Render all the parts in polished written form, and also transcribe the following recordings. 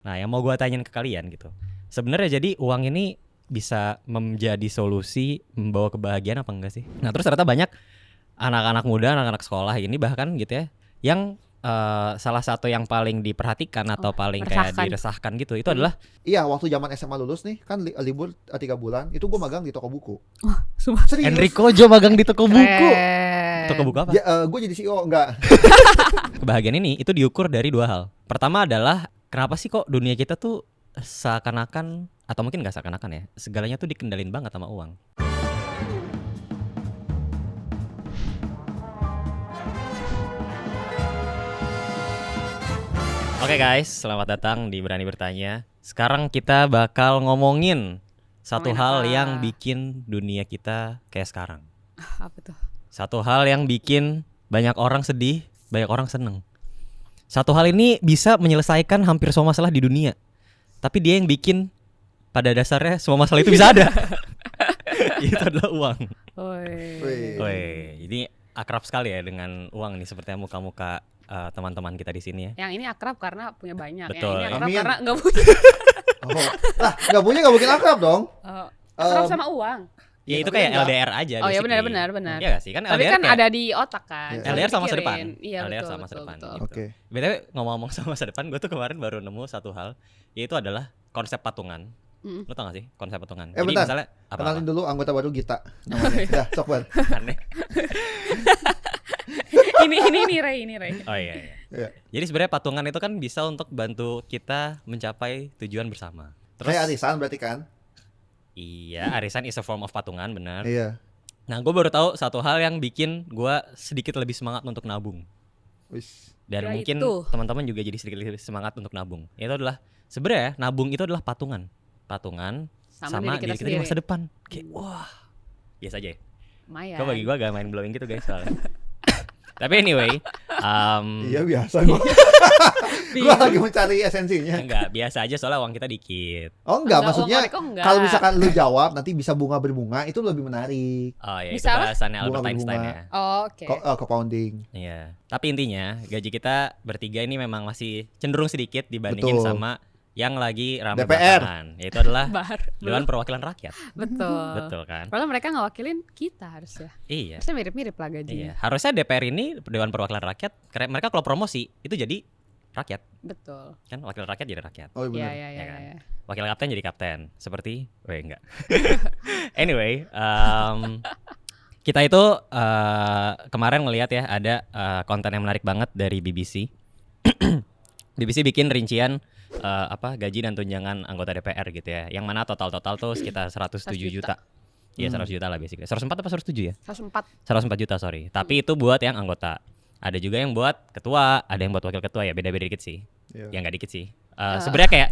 Nah, yang mau gue tanyain ke kalian gitu. Sebenarnya jadi uang ini bisa menjadi solusi membawa kebahagiaan apa enggak sih? Nah, terus ternyata banyak anak-anak muda, anak-anak sekolah ini bahkan gitu ya, yang salah satu yang paling diperhatikan atau paling kayak diresahkan gitu, itu adalah Iya, waktu zaman SMA lulus nih kan libur 3 bulan, itu gue magang di toko buku. Wah, sumpah. Serius? Enrico Jo magang di toko buku. Toko buku apa? Ya, gue jadi CEO enggak. Kebahagiaan ini itu diukur dari dua hal. Pertama adalah kenapa sih kok dunia kita tuh seakan-akan, atau mungkin nggak seakan-akan ya, segalanya tuh dikendalin banget sama uang. Oke guys, selamat datang di Berani Bertanya. Sekarang kita bakal ngomongin satu hal yang bikin dunia kita kayak sekarang. Apa tuh? Satu hal yang bikin banyak orang sedih, banyak orang seneng. Satu hal ini bisa menyelesaikan hampir semua masalah di dunia. Tapi dia yang bikin pada dasarnya semua masalah itu bisa ada. Itu adalah uang. Woi, ini akrab sekali ya dengan uang nih, sepertinya muka-muka teman-teman kita di sini ya. Yang ini akrab karena punya banyak. Betul. Yang ini akrab Amin. karena nggak punya. Lah, nggak punya nggak mungkin akrab dong. Akrab sama uang. Ya itu tapi kayak enggak. LDR aja. Oh ya basically. benar. Iya gak sih? Kan Tapi LDR kan kayak ada di otak kan. Iya. Jangan LDR sama masa dipikirin. depan. Iya, LDR betul, sama masa betul, depan betul. gitu. Oke. BTW ngomong-ngomong sama masa depan, gue tuh kemarin baru nemu satu hal, yaitu adalah konsep patungan. Lo tau gak sih konsep patungan? Jadi Bentar. misalnya apa? Kenalin dulu anggota baru Gita. Namanya. Dah, sok Bar. Aneh. ini Ray. Oh iya. Iya. Jadi sebenarnya patungan itu kan bisa untuk bantu kita mencapai tujuan bersama. Terus Kayak arisan berarti kan? iya, arisan is a form of patungan, benar. Iya. Nah, gue baru tahu satu hal yang bikin gue sedikit lebih semangat untuk nabung. Wis. Dan Ya mungkin itu. teman-teman juga jadi sedikit lebih semangat untuk nabung. Itu adalah sebenarnya nabung itu adalah patungan sama diri kita di masa depan. Kayak wah, biasa aja ya. Lumayan. Kok bagi gue agak main blowing gitu guys soalnya. Tapi anyway, Iya biasa gue. Gue lagi mencari esensinya. enggak, biasa aja soalnya uang kita dikit. Oh enggak, maksudnya uang Riko enggak. kalau misalkan lu jawab nanti bisa bunga berbunga itu lebih menarik. Oh ya, itu Bisa apa? bahasannya Bunga Albert Einstein berbunga. ya. Oh, oke. Compounding. Iya. Tapi intinya gaji kita bertiga ini memang masih cenderung sedikit dibandingin Betul. sama yang lagi ramai DPR. belakangan, yaitu adalah Bar. Dewan Perwakilan Rakyat. Betul. Betul kan? Padahal mereka ngewakilin kita harusnya. Iya. Harusnya mirip-mirip lah gajinya. Iya. Harusnya DPR ini Dewan Perwakilan Rakyat, mereka kalau promosi itu jadi rakyat, Betul. kan wakil rakyat jadi rakyat. Oh Iya, benar. iya, Ya kan? iya. Wakil kapten jadi kapten. Seperti, enggak. Anyway, kita itu kemarin ngelihat ya ada konten yang menarik banget dari BBC. BBC bikin rincian gaji dan tunjangan anggota DPR gitu ya. Yang mana total tuh sekitar 107 juta. Iya 100 juta lah basically. 104 apa 107 ya? 104. 104 juta sorry. Tapi itu buat yang anggota. Ada juga yang buat ketua, ada yang buat wakil ketua ya, beda-beda dikit sih. Iya. Ya nggak dikit sih. Sebenarnya kayak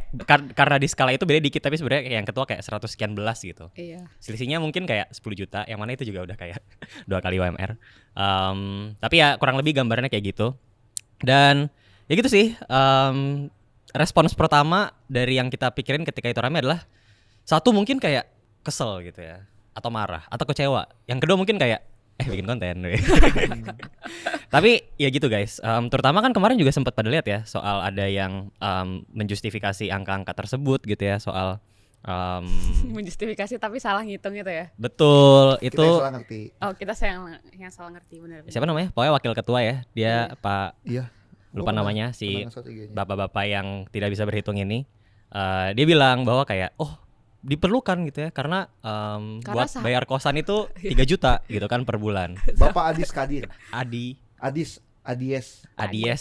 karena di skala itu beda dikit, tapi sebenarnya kayak yang ketua kayak 100 sekian belas gitu. Iya. Selisihnya mungkin kayak 10 juta, yang mana itu juga udah kayak 2 kali UMR. Tapi ya kurang lebih gambarnya kayak gitu. Dan ya gitu sih. Respons pertama dari yang kita pikirin ketika itu rame adalah satu mungkin kayak kesel gitu ya, atau marah, atau kecewa. Yang kedua mungkin kayak bikin konten. Tapi ya gitu guys. Terutama kan kemarin juga sempat pada lihat ya soal ada yang menjustifikasi angka-angka tersebut gitu ya, soal Menjustifikasi tapi salah ngitung gitu ya. betul Kita itu. yang salah ngerti. Oh, kita yang salah ngerti benar. Siapa namanya? Pokoknya wakil ketua ya. Dia Pak Iya. lupa Gua namanya pernah si strateginya. bapak-bapak yang tidak bisa berhitung ini. Dia bilang bahwa kayak diperlukan gitu ya karena buat bayar kosan itu 3 juta gitu kan per bulan. Bapak Adis Kadir. Adies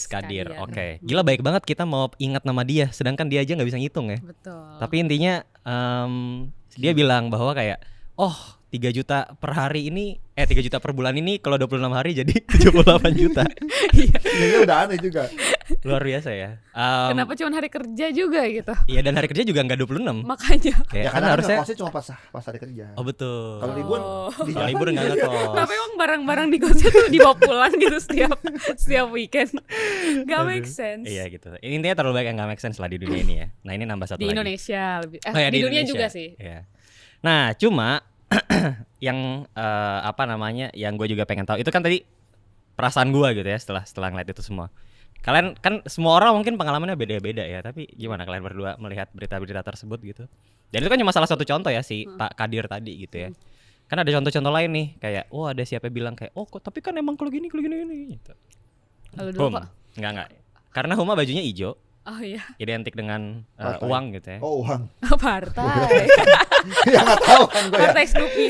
Kadir. Oke. Gila baik banget kita mau ingat nama dia sedangkan dia aja nggak bisa ngitung ya. Betul. Tapi intinya dia bilang bahwa kayak 3 juta per hari ini 3 juta per bulan ini kalau 26 hari jadi 78 juta. Ini udah aneh juga. Luar biasa ya. Kenapa cuma hari kerja juga gitu? Iya dan hari kerja juga nggak 26. Makanya. Kayak Ya kan karena harusnya kosnya cuma pas hari kerja. Oh betul. Kalau libur di Kalau jalan. libur nggak ngekos. Kenapa emang barang-barang di kosnya tuh dibawa pulang gitu setiap weekend? Gak make sense. Iya gitu. Intinya terlalu banyak yang nggak make sense lah di dunia ini ya. Nah ini nambah satu Di lagi. Indonesia lebih. Oh ya, di dunia Indonesia. juga sih. Iya. Nah cuma yang yang gue juga pengen tahu itu kan tadi perasaan gue gitu ya setelah ngeliat itu semua. Kalian kan semua orang mungkin pengalamannya beda-beda ya, tapi gimana kalian berdua melihat berita-berita tersebut gitu? Dan itu kan cuma salah satu contoh ya si Pak Kadir tadi gitu ya. Kan ada contoh-contoh lain nih kayak ada siapa bilang kayak kok tapi kan emang kalau gini gitu. Lalu dulu kok. Enggak. Karena Huma bajunya hijau. Oh iya. Identik dengan Partai. uang gitu ya. Oh, uang. Partai. Ya nggak tahu kan gue ya. Partai Snoopy.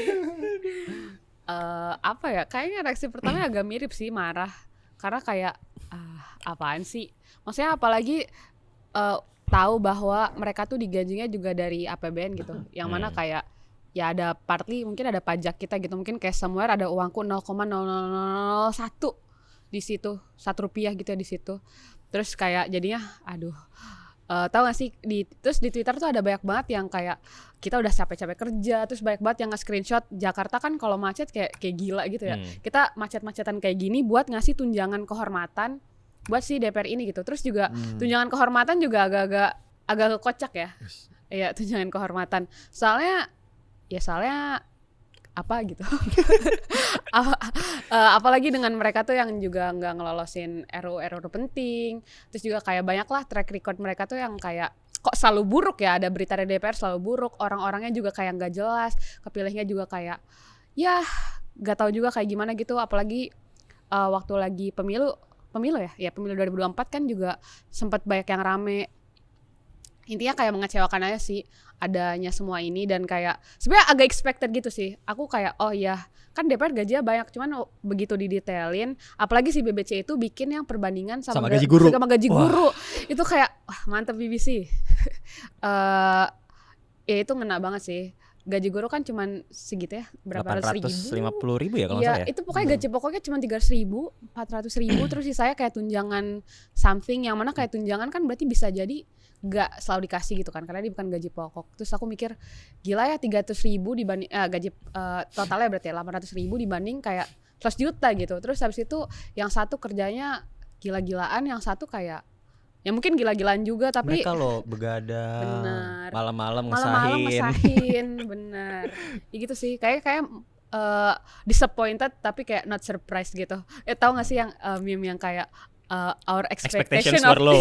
Apa ya? Kayaknya reaksi pertama agak mirip sih, marah. Karena kayak apaan sih? Maksudnya apalagi tahu bahwa mereka tuh digajinya juga dari APBN gitu. Yang mana kayak ya ada partly mungkin ada pajak kita gitu. Mungkin kayak somewhere ada uangku 0,0001 di situ, Rp1 gitu ya di situ. Terus kayak jadinya aduh. Tahu gak sih terus di Twitter tuh ada banyak banget yang kayak kita udah capek-capek kerja, terus banyak banget yang nge-screenshot Jakarta kan kalau macet kayak gila gitu ya. Kita macet-macetan kayak gini buat ngasih tunjangan kehormatan buat si DPR ini gitu. Terus juga tunjangan kehormatan juga agak kocak ya. Iya, tunjangan kehormatan. Soalnya apa gitu. Apalagi dengan mereka tuh yang juga nggak ngelolosin RUU penting. Terus juga kayak banyak lah track record mereka tuh yang kayak kok selalu buruk ya, ada berita dari DPR selalu buruk, orang-orangnya juga kayak nggak jelas, kepilihnya juga kayak ya nggak tahu juga kayak gimana gitu. Apalagi waktu lagi pemilu ya pemilu 2024 kan juga sempat banyak yang rame. Intinya kayak mengecewakan aja sih adanya semua ini, dan kayak sebenarnya agak expected gitu sih. Aku kayak oh ya kan DPR gajinya banyak, cuman begitu didetailin, apalagi si BBC itu bikin yang perbandingan sama gaji guru. Sama gaji guru. Itu kayak mantep BBC. Ya itu ngena banget sih. Gaji guru kan cuman segitu ya, berapa ratus ribu? 850.000 ya kalau ya, nggak salah ya. itu pokoknya gaji pokoknya cuma 300.000, 400.000, terus sisanya kayak tunjangan something, yang mana kayak tunjangan kan berarti bisa jadi gak selalu dikasih gitu kan, karena dia bukan gaji pokok. Terus aku mikir gila ya 300.000 dibanding gaji totalnya berarti 800.000 dibanding kayak 100 juta gitu. Terus habis itu yang satu kerjanya gila-gilaan, yang satu kayak ya mungkin gila-gilaan juga tapi mereka loh begadang, bener, malam-malam malam-malam ngesahin bener ya gitu sih, kayak disappointed tapi kayak not surprised gitu. Tahu gak sih yang meme yang kayak our expectations were low,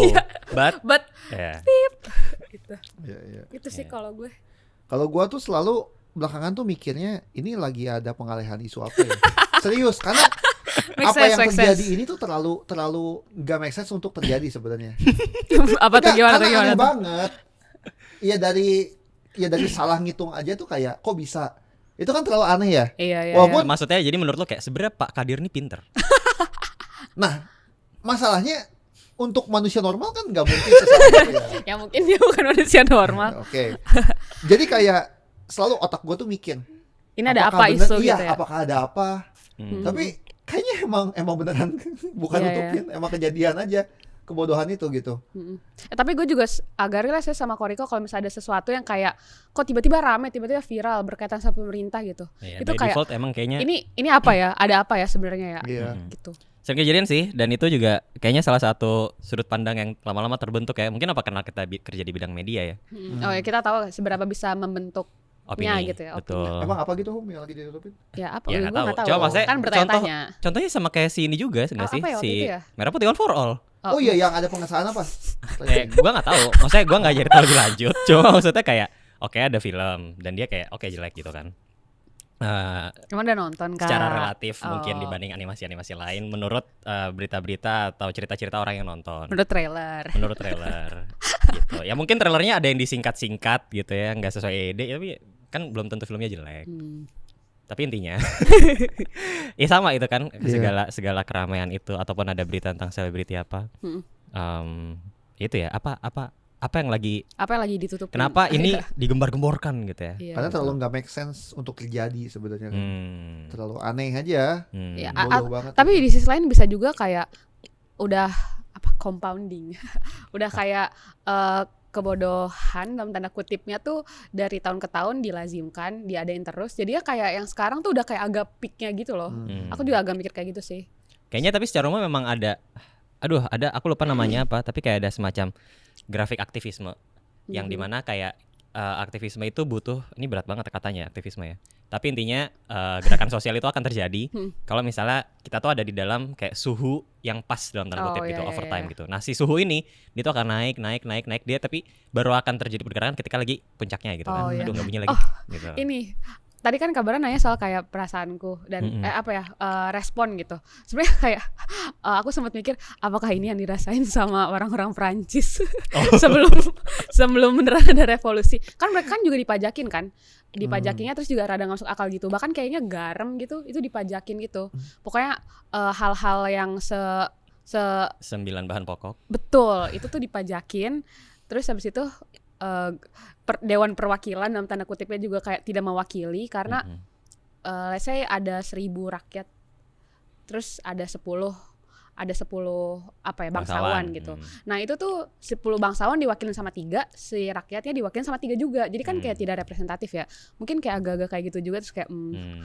but yeah. beep gitu. Iya. Itu sih kalau gue. Kalau gue tuh selalu belakangan tuh mikirnya ini lagi ada pengalihan isu apa ya? Serius, karena apa yang terjadi ini tuh terlalu gak make sense untuk terjadi sebenarnya. Apa tuh gimana aneh banget. Iya dari salah ngitung aja tuh kayak kok bisa. Itu kan terlalu aneh ya. Iya. Walaupun maksudnya jadi menurut lo kayak sebenarnya Pak Kadir ini pinter. nah, masalahnya untuk manusia normal kan nggak mungkin sesuatu ya. Ya mungkin dia bukan manusia normal. Oke. Jadi kayak selalu otak gue tuh mikir. Ini ada apakah apa bener, isu iya, gitu ya? apakah ada apa? Tapi kayaknya emang beneran bukan Iya, utopin, emang kejadian aja kebodohan itu gitu. Tapi gue juga agak relate sama Koriko kalau misalnya ada sesuatu yang kayak kok tiba-tiba rame, tiba-tiba viral berkaitan sama pemerintah gitu. Iya, itu by kayak default emang kayaknya ini apa ya? Ada apa ya sebenarnya ya? Iya. Gitu. sering kejadian sih, dan itu juga kayaknya salah satu sudut pandang yang lama-lama terbentuk ya. Mungkin apa karena kita kerja di bidang media ya. Oh ya, kita tahu seberapa bisa membentuk Opini, gitu ya, betul. opini. Emang apa gitu Hum yang lagi ditutupin? Ya apa? Ya Gue nggak nggak tahu. Coba maksudnya Kan bertanya-tanya. contohnya sama kayak si ini juga nggak sih? apa ya waktu Si itu ya? Merah Putih One for All. Oh iya, yang ada pengesahan apa? Gua nggak tahu. Maksudnya gua nggak jadi tahu lebih lanjut. Cuma maksudnya kayak oke, ada film dan dia kayak oke, jelek gitu kan. Emang udah nonton kan? Secara relatif mungkin dibanding animasi-animasi lain menurut berita-berita atau cerita-cerita orang yang nonton. Menurut trailer. Menurut trailer gitu. Ya mungkin trailernya ada yang disingkat-singkat gitu ya, nggak sesuai ide, tapi kan belum tentu filmnya jelek. Tapi intinya ya sama itu kan, segala keramaian itu ataupun ada berita tentang selebriti apa. Itu ya apa yang lagi ditutupin? Kenapa ini digembar-gemborkan gitu ya? Iya, Karena betul. terlalu nggak make sense untuk terjadi sebenarnya kan. Terlalu aneh aja. Ya, Bodoh banget. tapi di sisi lain bisa juga kayak udah compounding. Udah kayak kebodohan dalam tanda kutipnya tuh dari tahun ke tahun dilazimkan, diadain terus. Jadi ya kayak yang sekarang tuh udah kayak agak peaknya gitu loh. Aku juga agak mikir kayak gitu sih. Kayaknya tapi secara umum memang ada aku lupa namanya apa, tapi kayak ada semacam grafik aktivisme yang dimana kayak aktivisme itu butuh, ini berat banget katanya aktivisme ya, Tapi intinya gerakan sosial itu akan terjadi kalau misalnya kita tuh ada di dalam kayak suhu yang pas dalam tanda kutip gitu, overtime gitu. Nah si suhu ini dia tuh akan naik dia, tapi baru akan terjadi pergerakan ketika lagi puncaknya gitu kan. Aduh nggak bunyi lagi. Gitu. Ini tadi kan kabarnya nanya soal kayak perasaanku dan respon gitu. Sebenarnya kayak aku sempat mikir apakah ini yang dirasain sama orang-orang Prancis sebelum beneran ada revolusi. Kan mereka kan juga dipajakin kan. Dipajakinya terus juga rada nggak masuk akal gitu. Bahkan kayaknya garam gitu itu dipajakin gitu. Pokoknya hal-hal yang 9 bahan pokok. Betul, itu tuh dipajakin. Terus habis itu Dewan Perwakilan dalam tanda kutipnya juga kayak tidak mewakili karena let's say ada 1.000 rakyat, terus ada 10 bangsawan gitu. Nah itu tuh 10 bangsawan diwakilin sama 3, si rakyatnya diwakilin sama 3 juga. Jadi kan kayak tidak representatif ya. Mungkin kayak agak-agak kayak gitu juga terus kayak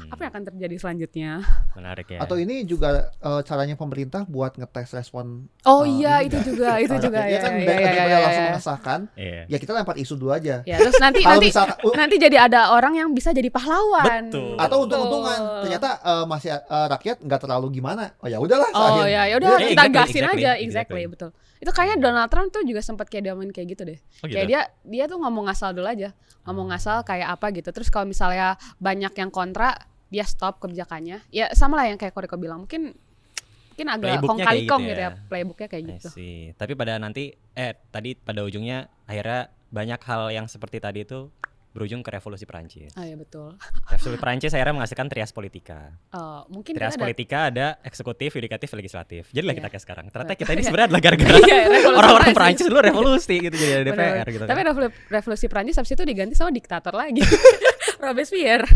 apa yang akan terjadi selanjutnya? Menarik ya. Atau ini juga caranya pemerintah buat ngetes respon. Iya itu juga ya kan daripada langsung mengesahkan. Ya kita lempar isu dulu aja. Ya terus nanti jadi ada orang yang bisa jadi pahlawan. Betul. Atau untung-untungan ternyata masih rakyat nggak terlalu gimana. Oh ya udahlah. Udah kita gasin aja, exactly. Betul. Itu kayaknya Donald Trump tuh juga sempat kayak diamin kayak gitu deh. Kayak dia tuh ngomong ngasal dulu aja, ngomong ngasal kayak apa gitu. Terus kalau misalnya banyak yang kontra, dia stop kebijakannya. Ya sama lah yang kayak Koreko bilang, mungkin agak kong kali kong gitu ya, playbooknya kayak gitu. Tapi tadi pada ujungnya akhirnya banyak hal yang seperti tadi itu berujung ke revolusi Perancis. Iya betul. Revolusi Perancis akhirnya menghasilkan trias politika. Mungkin trias politika ada eksekutif, yudikatif, legislatif. Jadilah kita kayak sekarang. Ternyata kita ini Iya. sebenarnya adalah gara-gara orang-orang Perancis dulu revolusi gitu jadi ada DPR gitu. Tapi revolusi Perancis habis itu diganti sama diktator lagi. Robespierre.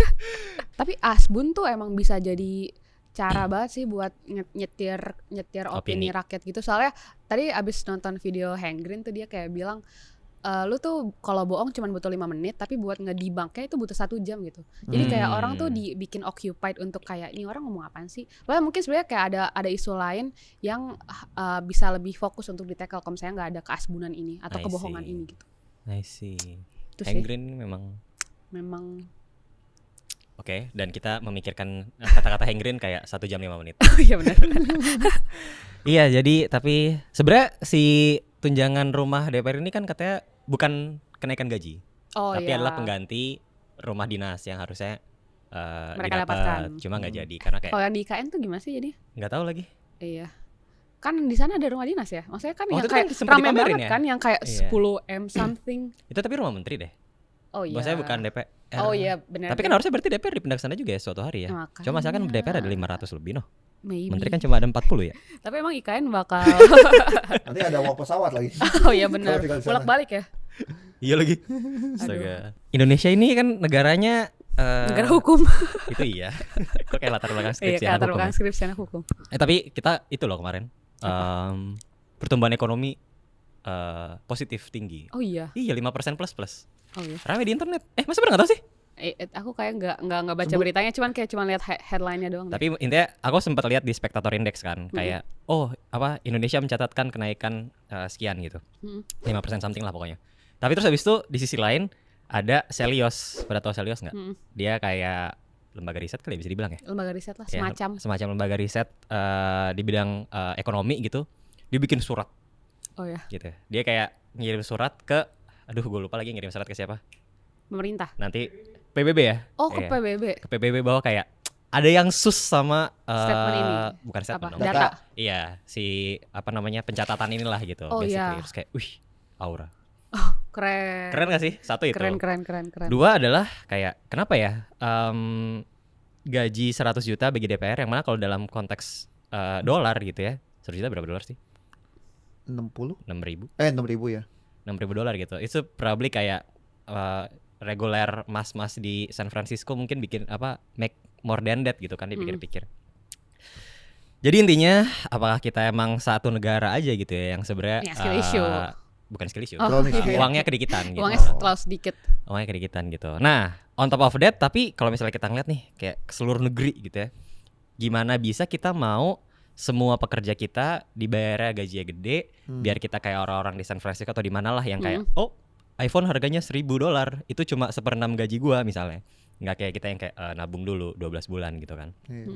Tapi asbun tuh emang bisa jadi cara banget sih buat nyetir opini rakyat gitu. Soalnya tadi abis nonton video Hengrin tuh dia kayak bilang lu tuh kalau bohong cuma butuh 5 menit, tapi buat ngedebunknya itu butuh 1 jam gitu. Jadi kayak orang tuh dibikin occupied untuk kayak ini orang ngomong apaan sih. Bahkan mungkin sebenarnya kayak ada isu lain yang bisa lebih fokus untuk ditackle kalau misalnya nggak ada keasbunan ini atau kebohongan ini gitu. I see. Itu Hengrin memang Oke, dan kita memikirkan kata-kata Hengrin kayak 1 jam 5 menit. Iya benar. Iya, jadi tapi sebenarnya si tunjangan rumah DPR ini kan katanya bukan kenaikan gaji, tapi adalah pengganti rumah dinas yang harusnya mereka dapatkan. Cuma nggak jadi karena kayak. Kalau yang di IKN tuh gimana sih jadi? Nggak tahu lagi. Iya. Kan di sana ada rumah dinas ya. Maksudnya kan yang kan kayak ramai banget ya? Kan yang kayak 10M something. Itu tapi rumah menteri deh. Oh iya. Maksudnya bukan DPR. Oh iya benar. Tapi kan harusnya berarti DPR dipindah ke sana juga ya suatu hari ya. Makanya. Cuma misalkan DPR ada 500 lebih noh. Maybe. Menteri kan cuma ada 40 ya. Tapi emang IKN bakal nanti ada uang pesawat lagi. Oh iya benar. Bolak-balik ya. Iya lagi. Astaga. Indonesia ini kan negaranya negara hukum. Itu iya. Kok kayak latar belakang skripsi anak hukum. Latar belakang skripsi anak hukum. Tapi kita itu loh kemarin pertumbuhan ekonomi positif tinggi. Oh iya. Iya 5% plus. Oh iya. Ramai di internet. Masa bener nggak tahu sih? Aku kayak nggak baca beritanya, cuman lihat headline-nya doang. Tapi intinya aku sempat lihat di Spectator Index kan, kayak Indonesia mencatatkan kenaikan sekian gitu, 5% something lah pokoknya. Tapi terus habis itu di sisi lain ada Celios, pada tahu Celios nggak? Dia kayak lembaga riset kali bisa dibilang ya. Lembaga riset lah, semacam lembaga riset di bidang ekonomi gitu. Dia bikin surat. Oh ya. Gitu. Dia kayak ngirim surat ke, gue lupa lagi ngirim surat ke siapa? Pemerintah. Nanti PBB ya? Oh ke PBB. Ke PBB bahwa kayak ada yang sus sama statement ini. Bukan statement, data. Iya, si pencatatan inilah gitu. Oh iya. Terus kayak, aura. Oh keren. Keren gak sih? Satu itu. Keren. 2 adalah kayak kenapa ya gaji 100 juta bagi DPR yang mana kalau dalam konteks dolar gitu ya, 100 juta berapa dolar sih? 6.000 ya. 6.000 dolar gitu. Itu probably kayak reguler mas-mas di San Francisco mungkin bikin make more than that gitu kan dipikir-pikir. Jadi intinya apakah kita emang satu negara aja gitu ya yang sebenarnya bukan skill issue. Uangnya kedikitan gitu. Uangnya terlalu sedikit. Uangnya kedikitan gitu. Nah, on top of that tapi kalau misalnya kita ngeliat nih kayak ke seluruh negeri gitu ya. Gimana bisa kita mau semua pekerja kita dibayar gajinya gede biar kita kayak orang-orang di San Francisco atau di mana lah yang kayak iPhone harganya $1,000 itu cuma 1/6 gaji gua misalnya. nggak kayak kita yang kayak nabung dulu 12 bulan gitu kan. Iya.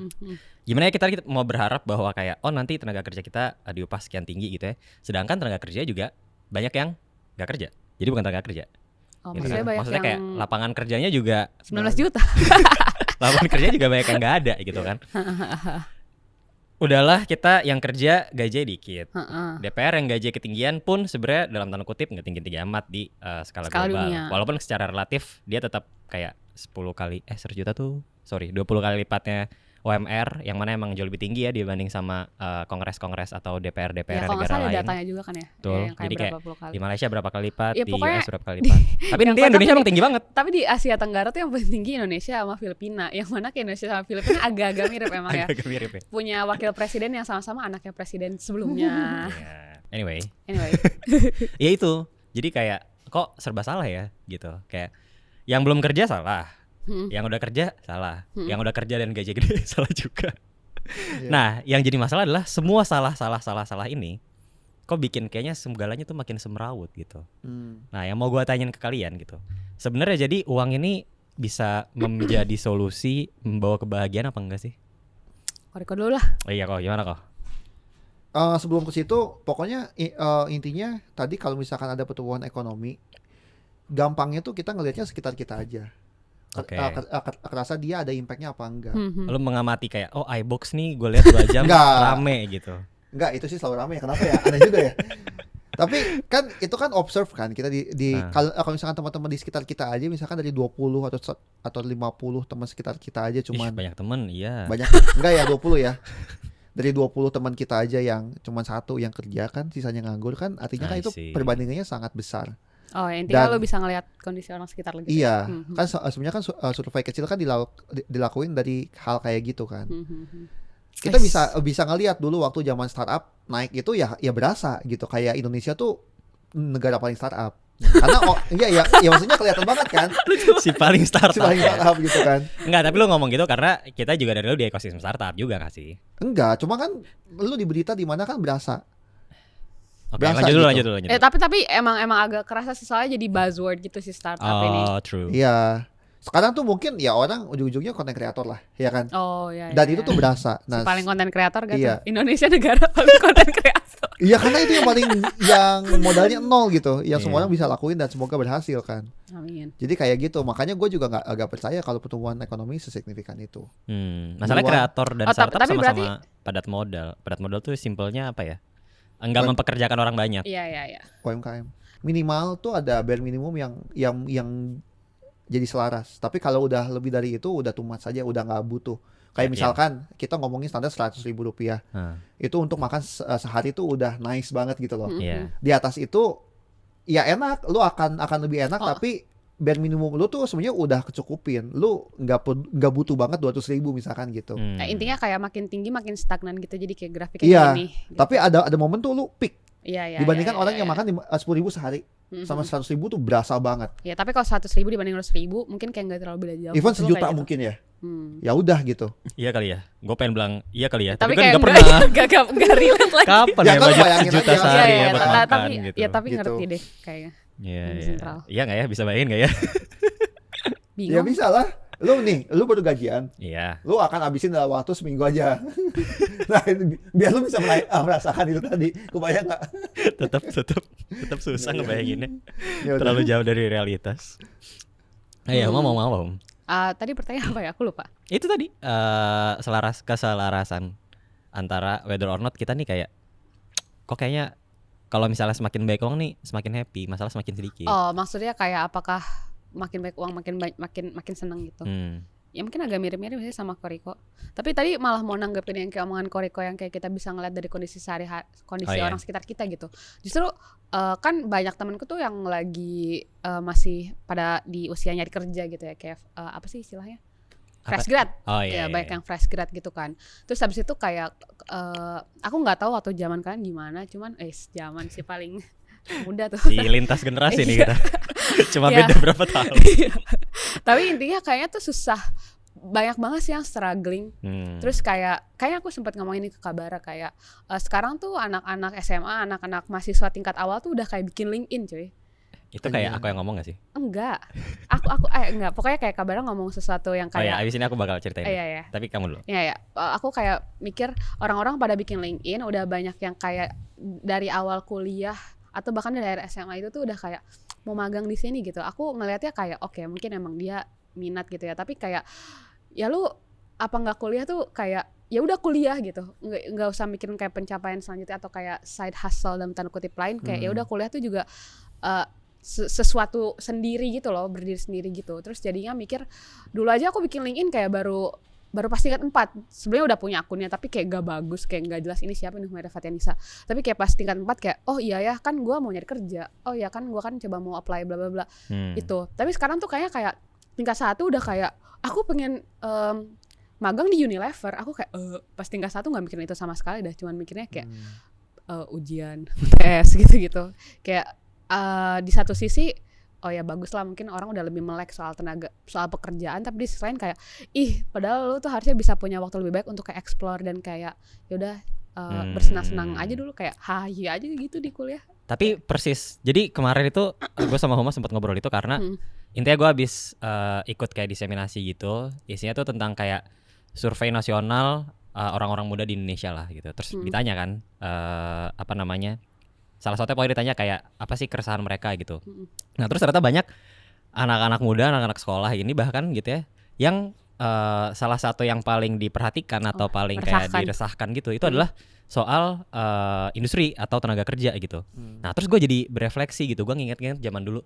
Gimana ya kita mau berharap bahwa kayak nanti tenaga kerja kita diupah sekian tinggi gitu ya, sedangkan tenaga kerja juga banyak yang nggak kerja, jadi bukan tenaga kerja. Oh, Gitu maksudnya kan. banyak Maksudnya yang kayak lapangan kerjanya juga 19 juta. lapangan kerja juga banyak yang nggak ada gitu kan. Udahlah kita yang kerja gaji dikit. DPR yang gaji ketinggian pun sebenarnya dalam tanda kutip nggak tinggi-tinggi amat di skala global. dunia. Walaupun secara relatif dia tetap kayak 10 kali 100 juta tuh 20 kali lipatnya UMR, yang mana emang jauh lebih tinggi ya dibanding sama kongres-kongres atau DPR-DPR Ya, kalau nggak negara salah ada lain. datanya juga kan ya. Betul. Yang kayak Jadi berapa kayak puluh kali. Di Malaysia berapa kali lipat, Ya, di pokoknya US berapa kali lipat. Tapi intinya Indonesia emang tinggi banget. Tapi di Asia Tenggara tuh yang paling tinggi Indonesia sama Filipina. Yang mana kayak Indonesia sama Filipina agak-agak mirip emang ya. Agak mirip ya. Punya wakil presiden yang sama-sama anaknya presiden sebelumnya. Ya. Anyway, ya itu. Jadi kayak kok serba salah ya gitu. Kayak yang belum kerja salah, yang udah kerja salah, yang udah kerja dan gaji gede salah juga. Nah, yang jadi masalah adalah semua salah ini kok bikin kayaknya segalanya tuh makin semrawut gitu. Nah, yang mau gua tanyain ke kalian gitu. Sebenarnya jadi uang ini bisa menjadi solusi membawa kebahagiaan apa enggak sih? Koriko dulu lah. Oh iya kok, gimana kok? Sebelum ke situ, pokoknya intinya tadi kalau misalkan ada pertumbuhan ekonomi, gampangnya tuh kita ngelihatnya sekitar kita aja. Oke. Kerasa dia ada impactnya apa enggak? Lu mengamati kayak iBox nih gue lihat 2 jam Enggak. rame gitu. Enggak, itu sih selalu ramai. Kenapa ya? Aneh juga ya. Tapi kan itu kan observe kan kita kalau misalkan teman-teman di sekitar kita aja misalkan dari 20 atau 50 teman sekitar kita aja cuman banyak temen, iya. banyak enggak ya 20 ya. Dari 20 teman kita aja yang cuman satu yang kerja kan sisanya nganggur kan artinya kan I itu see. perbandingannya sangat besar. Oh, intinya Dan- lo bisa ngelihat kondisi orang sekitar lo gitu. Iya, kan sebenarnya kan survei kecil kan dilakuin dari hal kayak gitu kan. Kita bisa ngelihat dulu waktu zaman startup naik itu ya berasa gitu kayak Indonesia tuh negara paling startup. Karena iya maksudnya kelihatan banget kan Si paling startup. si paling ya. startup gitu kan. Enggak, tapi lu ngomong gitu karena kita juga dari dulu di ekosistem startup juga gak sih? Enggak, cuma kan lu di berita di mana kan berasa. Oke, Berasa lanjut gitu. dulu. Tapi emang agak kerasa sih soalnya jadi buzzword gitu si startup ini. Oh, true. Iya. Sekarang tuh mungkin ya orang ujung-ujungnya konten kreator lah, ya kan? Oh iya. Dan itu tuh berasa. Si paling konten kreator gitu. iya. Indonesia negara paling konten kreator. Iya karena itu yang modalnya nol gitu, yang semua Iya. orang bisa lakuin dan semoga berhasil kan. Amin. Jadi kayak gitu, makanya gue juga agak percaya kalau pertumbuhan ekonomi sesignifikan itu. Masalah Luang. kreator dan startup tapi sama-sama berarti- padat modal. Padat modal tuh simpelnya apa ya? Enggak mempekerjakan orang banyak. Iya. UMKM minimal tuh ada bare minimum yang jadi selaras. Tapi kalau udah lebih dari itu udah too much saja, udah nggak butuh. Kayak misalkan kita ngomongin standar 100.000 rupiah, itu untuk makan sehari tuh udah nice banget gitu loh. Iya. Di atas itu ya enak, lu akan lebih enak, tapi bare minimum lu tuh sebenarnya udah kecukupin. Lu nggak butuh banget 200.000 misalkan gitu. Intinya kayak makin tinggi makin stagnan gitu, jadi kayak grafiknya Iya, gini. Gitu. Tapi ada momen tuh lu peak Iya. dibandingkan iya, orang iya, yang iya. makan 10.000 sehari sama 100.000 tuh berasa banget. Ya tapi kalau 100.000 dibanding 200.000 mungkin kayak nggak terlalu beda jauh. Even Maksud lo sejuta kayak gitu. mungkin ya. Hmm. Ya udah gitu. Iya kali ya. Gue pengen bilang iya kali ya. Tapi kan kayak nggak pernah. nggak relate lagi. Kapan Ya ya kan budget bayangin sejuta aja. sehari Iya, ya buat makan tapi gitu. ya tapi Gitu. ngerti deh kayaknya. Iya. Sentral. Iya nggak ya? Bisa bayangin nggak ya? Ya Bingung. bisa lah. Lu baru gajian, Iya. lu akan habisin dalam waktu seminggu aja. Nah, biar lu bisa merasakan itu tadi. Kebayang nggak? tetap susah ngebayanginnya. Ya udah. Terlalu jauh dari realitas. Ayo ngomong. Tadi pertanyaan apa ya? Aku lupa. Itu tadi keselarasan antara whether or not kita nih kayak kok kayaknya kalau misalnya semakin baik uang nih semakin happy, masalah semakin sedikit. Oh, maksudnya kayak apakah makin baik uang makin seneng gitu. Ya mungkin agak mirip-mirip sih sama Koriko. Tapi tadi malah mau nanggepin yang kayak omongan Koriko yang kayak kita bisa ngeliat dari kondisi kondisi iya. orang sekitar kita gitu. Justru kan banyak temanku tuh yang lagi masih pada di usia nyari kerja gitu ya, kayak apa sih istilahnya? Fresh grad. Oh Ya iya. banyak yang fresh grad gitu kan. Terus habis itu kayak aku nggak tahu waktu zaman kalian gimana, cuman zaman sih paling muda tuh. Si lintas generasi nih kita. Cuma Iya. beda berapa tahun. Tapi intinya kayaknya tuh susah, banyak banget sih yang struggling. Terus kayaknya aku sempat ngomongin ini ke Kabara kayak sekarang tuh anak-anak SMA, anak-anak mahasiswa tingkat awal tuh udah kayak bikin LinkedIn cuy. Itu kayak aku yang ngomong gak sih? Enggak. Enggak. Pokoknya kayak kabarnya ngomong sesuatu yang Oh ya, kayak abis ini aku bakal ceritain. Iya. Tapi kamu dulu. Iya. Aku kayak mikir orang-orang pada bikin LinkedIn udah banyak yang kayak dari awal kuliah atau bahkan dari SMA itu tuh udah kayak mau magang di sini gitu. Aku ngelihatnya kayak oke, mungkin emang dia minat gitu ya. Tapi kayak ya lu apa nggak kuliah tuh kayak ya udah kuliah gitu. Nggak usah mikirin kayak pencapaian selanjutnya atau kayak side hustle dalam tanda kutip lain. Kayak ya udah kuliah tuh juga sesuatu sendiri gitu loh, berdiri sendiri gitu. Terus jadinya mikir dulu aja aku bikin LinkedIn kayak baru pas tingkat 4 sebenarnya udah punya akunnya tapi kayak gak bagus, kayak gak jelas ini siapa nih Humaira Fatianisa. Tapi kayak pas tingkat 4 kayak oh iya ya kan gue mau nyari kerja, oh iya kan gue kan coba mau apply bla bla bla itu. Tapi sekarang tuh kayak tingkat 1 udah kayak aku pengen magang di Unilever. Aku kayak pas tingkat 1 gak mikirin itu sama sekali, dah cuman mikirnya kayak ujian tes gitu kayak di satu sisi oh ya bagus lah, mungkin orang udah lebih melek soal tenaga, soal pekerjaan, tapi di sisi lain kayak padahal lu tuh harusnya bisa punya waktu lebih baik untuk kayak explore dan kayak yaudah bersenang-senang aja dulu, kayak hahi aja gitu di kuliah. Tapi persis, jadi kemarin itu gue sama Homa sempat ngobrol itu karena intinya gue habis ikut kayak diseminasi gitu, isinya tuh tentang kayak survei nasional orang-orang muda di Indonesia lah gitu. Terus ditanya kan apa namanya, salah satunya pokoknya ditanya kayak apa sih keresahan mereka gitu. Nah terus ternyata banyak anak-anak muda, anak-anak sekolah ini bahkan gitu ya, yang salah satu yang paling diperhatikan atau paling kayak diresahkan gitu, itu adalah soal industri atau tenaga kerja gitu. Nah terus gue jadi berefleksi gitu, gue nginget-nginget zaman dulu,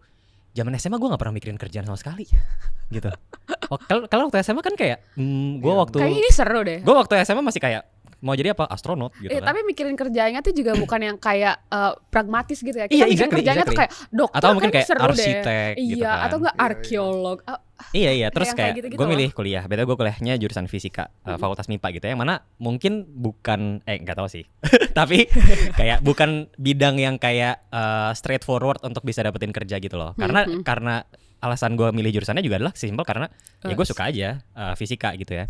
zaman SMA gue nggak pernah mikirin kerjaan sama sekali gitu. Kalau waktu SMA kan kayak gue waktu kayak ini seru deh. Gue waktu SMA masih kayak mau jadi apa, astronot gitu kan. Tapi mikirin kerjanya tuh juga bukan yang kayak pragmatis gitu ya. Kita mikirin kerjanya tuh kayak dokter atau mungkin kayak seru arsitek deh. gitu kan. Atau enggak arkeolog. Iya terus kayak gitu-gitu gue milih kuliah. Betul gue kuliahnya jurusan fisika, fakultas MIPA gitu ya. Yang mana mungkin bukan nggak tahu sih. Tapi kayak bukan bidang yang kayak straightforward untuk bisa dapetin kerja gitu loh. Karena alasan gue milih jurusannya juga adalah simpel karena ya gue suka aja fisika gitu ya.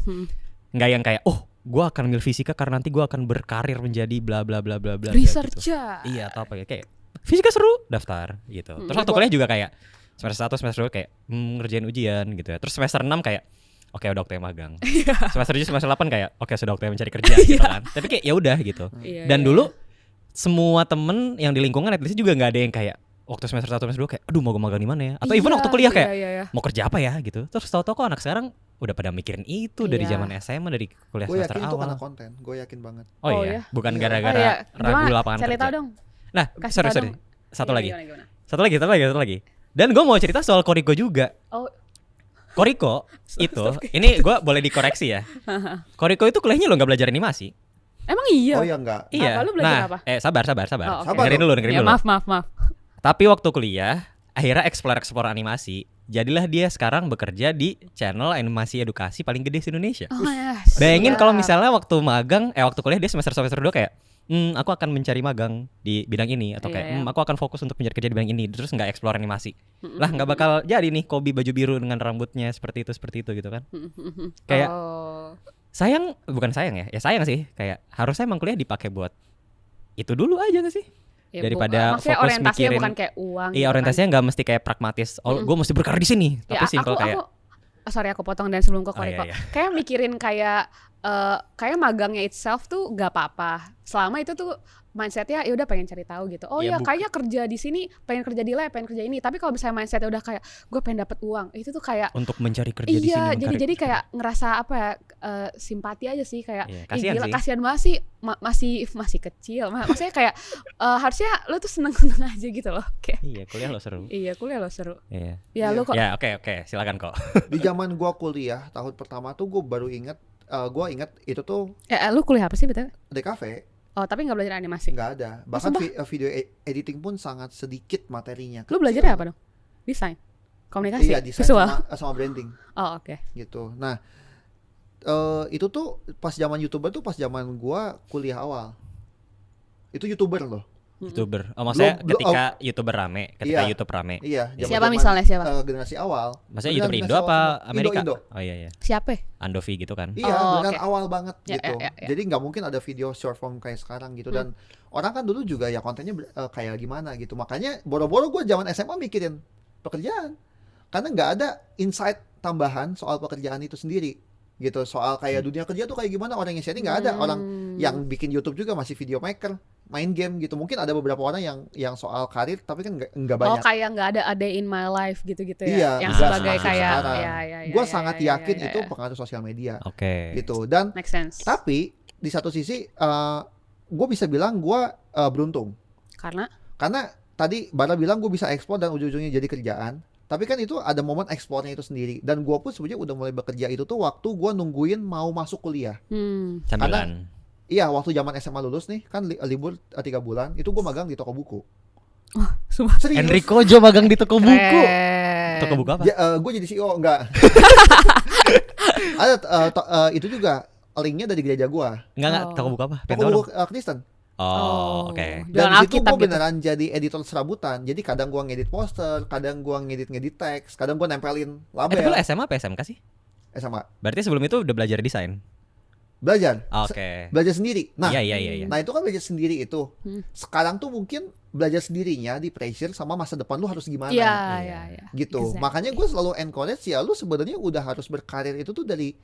Nggak yang kayak gue akan milih fisika karena nanti gue akan berkarir menjadi bla bla bla bla bla researcher gitu. Iya atau apa ya, kayak fisika seru daftar gitu. Terus waktu kuliah juga kayak semester 1 semester 2 kayak ngerjain ujian gitu ya. Terus semester 6 kayak oke udah waktunya magang. Semester 7 semester 8 kayak oke sudah waktunya mencari kerja gitu kan. Tapi kayak ya udah gitu. Dan dulu semua temen yang di lingkungan at least juga nggak ada yang kayak waktu semester 1 semester 2 kayak aduh mau gue magang di mana ya, atau even waktu kuliah kayak mau kerja apa ya gitu. Terus tahu-tahu kok anak sekarang udah pada mikirin itu dari zaman SMA, dari kuliah semester awal. Gue yakin itu karena konten, gue yakin banget. Oh iya, bukan gara-gara ragu lapangan kerja. Cerita dong. Nah, sorry. Satu lagi. Dan gue mau cerita soal Koriko juga. Koriko itu, ini gue boleh dikoreksi ya. Koriko itu kuliahnya lo nggak belajar animasi. Emang iya? Oh iya enggak. Iya. Lu belajar apa? Sabar. Okay. Dengerin dulu. Maaf. Tapi waktu kuliah akhirnya explore animasi. Jadilah dia sekarang bekerja di channel animasi edukasi paling gede di Indonesia. Bayangin kalau misalnya waktu magang, waktu kuliah dia semester 2 kayak aku akan mencari magang di bidang ini, atau kayak aku akan fokus untuk mencari kerja di bidang ini, terus nggak explore animasi. Lah nggak bakal jadi nih Kobi baju biru dengan rambutnya seperti itu gitu kan. Kayak bukan sayang ya sayang sih, kayak harusnya emang kuliah dipakai buat itu dulu aja gak sih? Daripada fokus mikirin bukan kayak uang. Iya, orientasinya nggak mesti kayak pragmatis. Gue mesti berkarir di sini. Tapi simpel kayak sorry aku potong dan sebelum ke Koriko. Kayak mikirin kayak magangnya itself tuh gak apa-apa. Selama itu tuh mindsetnya ya udah pengen cari tahu gitu. Kayaknya kerja di sini, pengen kerja di lab, pengen kerja ini. Tapi kalau misalnya mindsetnya udah kayak gue pengen dapat uang, itu tuh kayak untuk mencari kerja di sini. Iya, jadi kayak ngerasa apa ya, simpati aja sih, kayak kasihan banget sih, masih kecil. Maksudnya kayak harusnya lo tuh seneng-seneng aja gitu loh. Kayak, kuliah lo seru. Iya. Ya lo kok. Ya oke, silakan kok. Di zaman gua kuliah tahun pertama tuh gua baru ingat, gua ingat itu tuh. Lu kuliah apa sih betul? DKV. Oh, tapi nggak belajar animasi? Nggak ada. Bahkan video editing pun sangat sedikit materinya. Lu belajar apa dong? Desain? Komunikasi? Iya, desain visual? Sama branding. Oh, oke. Gitu. Nah, itu tuh pas zaman YouTuber tuh pas zaman gua kuliah awal. Itu YouTuber loh. YouTuber. Oh, maksudnya Belum- ketika YouTuber rame, ketika Iya. YouTube rame. Iya, Siapa zaman-zaman, misalnya, siapa? Generasi awal. Maksudnya Beneran YouTuber generasi Indo awal apa semua. Amerika? Indo. Oh iya. Siapa? Andovi gitu kan. Iya, Oh, beneran oke. awal banget Ya, gitu. ya, ya. Jadi nggak mungkin ada video short form kayak sekarang gitu. Dan orang kan dulu juga ya kontennya kayak gimana gitu. Makanya boro-boro gue zaman SMA mikirin pekerjaan. Karena nggak ada insight tambahan soal pekerjaan itu sendiri gitu. Soal kayak dunia kerja tuh kayak gimana, orang yang sharing nggak ada. Orang yang bikin YouTube juga masih video maker, main game gitu. Mungkin ada beberapa orang yang soal karir tapi kan nggak Oh, banyak. kayak nggak ada a day in my life gitu-gitu ya. Iya, Yang nggak sebagai semasif kayak sekarang. Gue sangat yakin itu pengaruh sosial media Oke. gitu. Dan make sense. tapi di satu sisi gue bisa bilang gue beruntung Karena karena tadi Bara bilang gue bisa ekspor dan ujung-ujungnya jadi kerjaan. Tapi kan itu ada momen ekspornya itu sendiri. Dan gue pun sebenarnya udah mulai bekerja itu tuh waktu gue nungguin mau masuk kuliah. Sambilan. Iya, waktu zaman SMA lulus nih kan libur 3 bulan itu gue magang di toko buku. sumpah. Serius? Enrico Jo magang di toko buku. Keren. Toko buku apa? Gue jadi CEO enggak? Ada itu juga linknya dari gereja gue. Enggak, Oh. toko buku apa? Toko Pengen tahu buku dong. Kristen. Oh, oke. Jualan Dan di situ Alkitab gue gitu. beneran jadi editor serabutan. Jadi kadang gue ngedit poster, kadang gue ngedit teks, kadang gue nempelin Tapi lu label. SMA apa SMK sih? SMA. Berarti sebelum itu udah belajar desain. Belajar. Oke. Belajar sendiri. Nah, Iya. nah itu kan belajar sendiri itu. Sekarang tuh mungkin belajar sendirinya di pressure sama masa depan lu harus gimana. Iya. Gitu. Exactly. Makanya gue selalu encourage ya lu sebenarnya udah harus berkarir itu tuh dari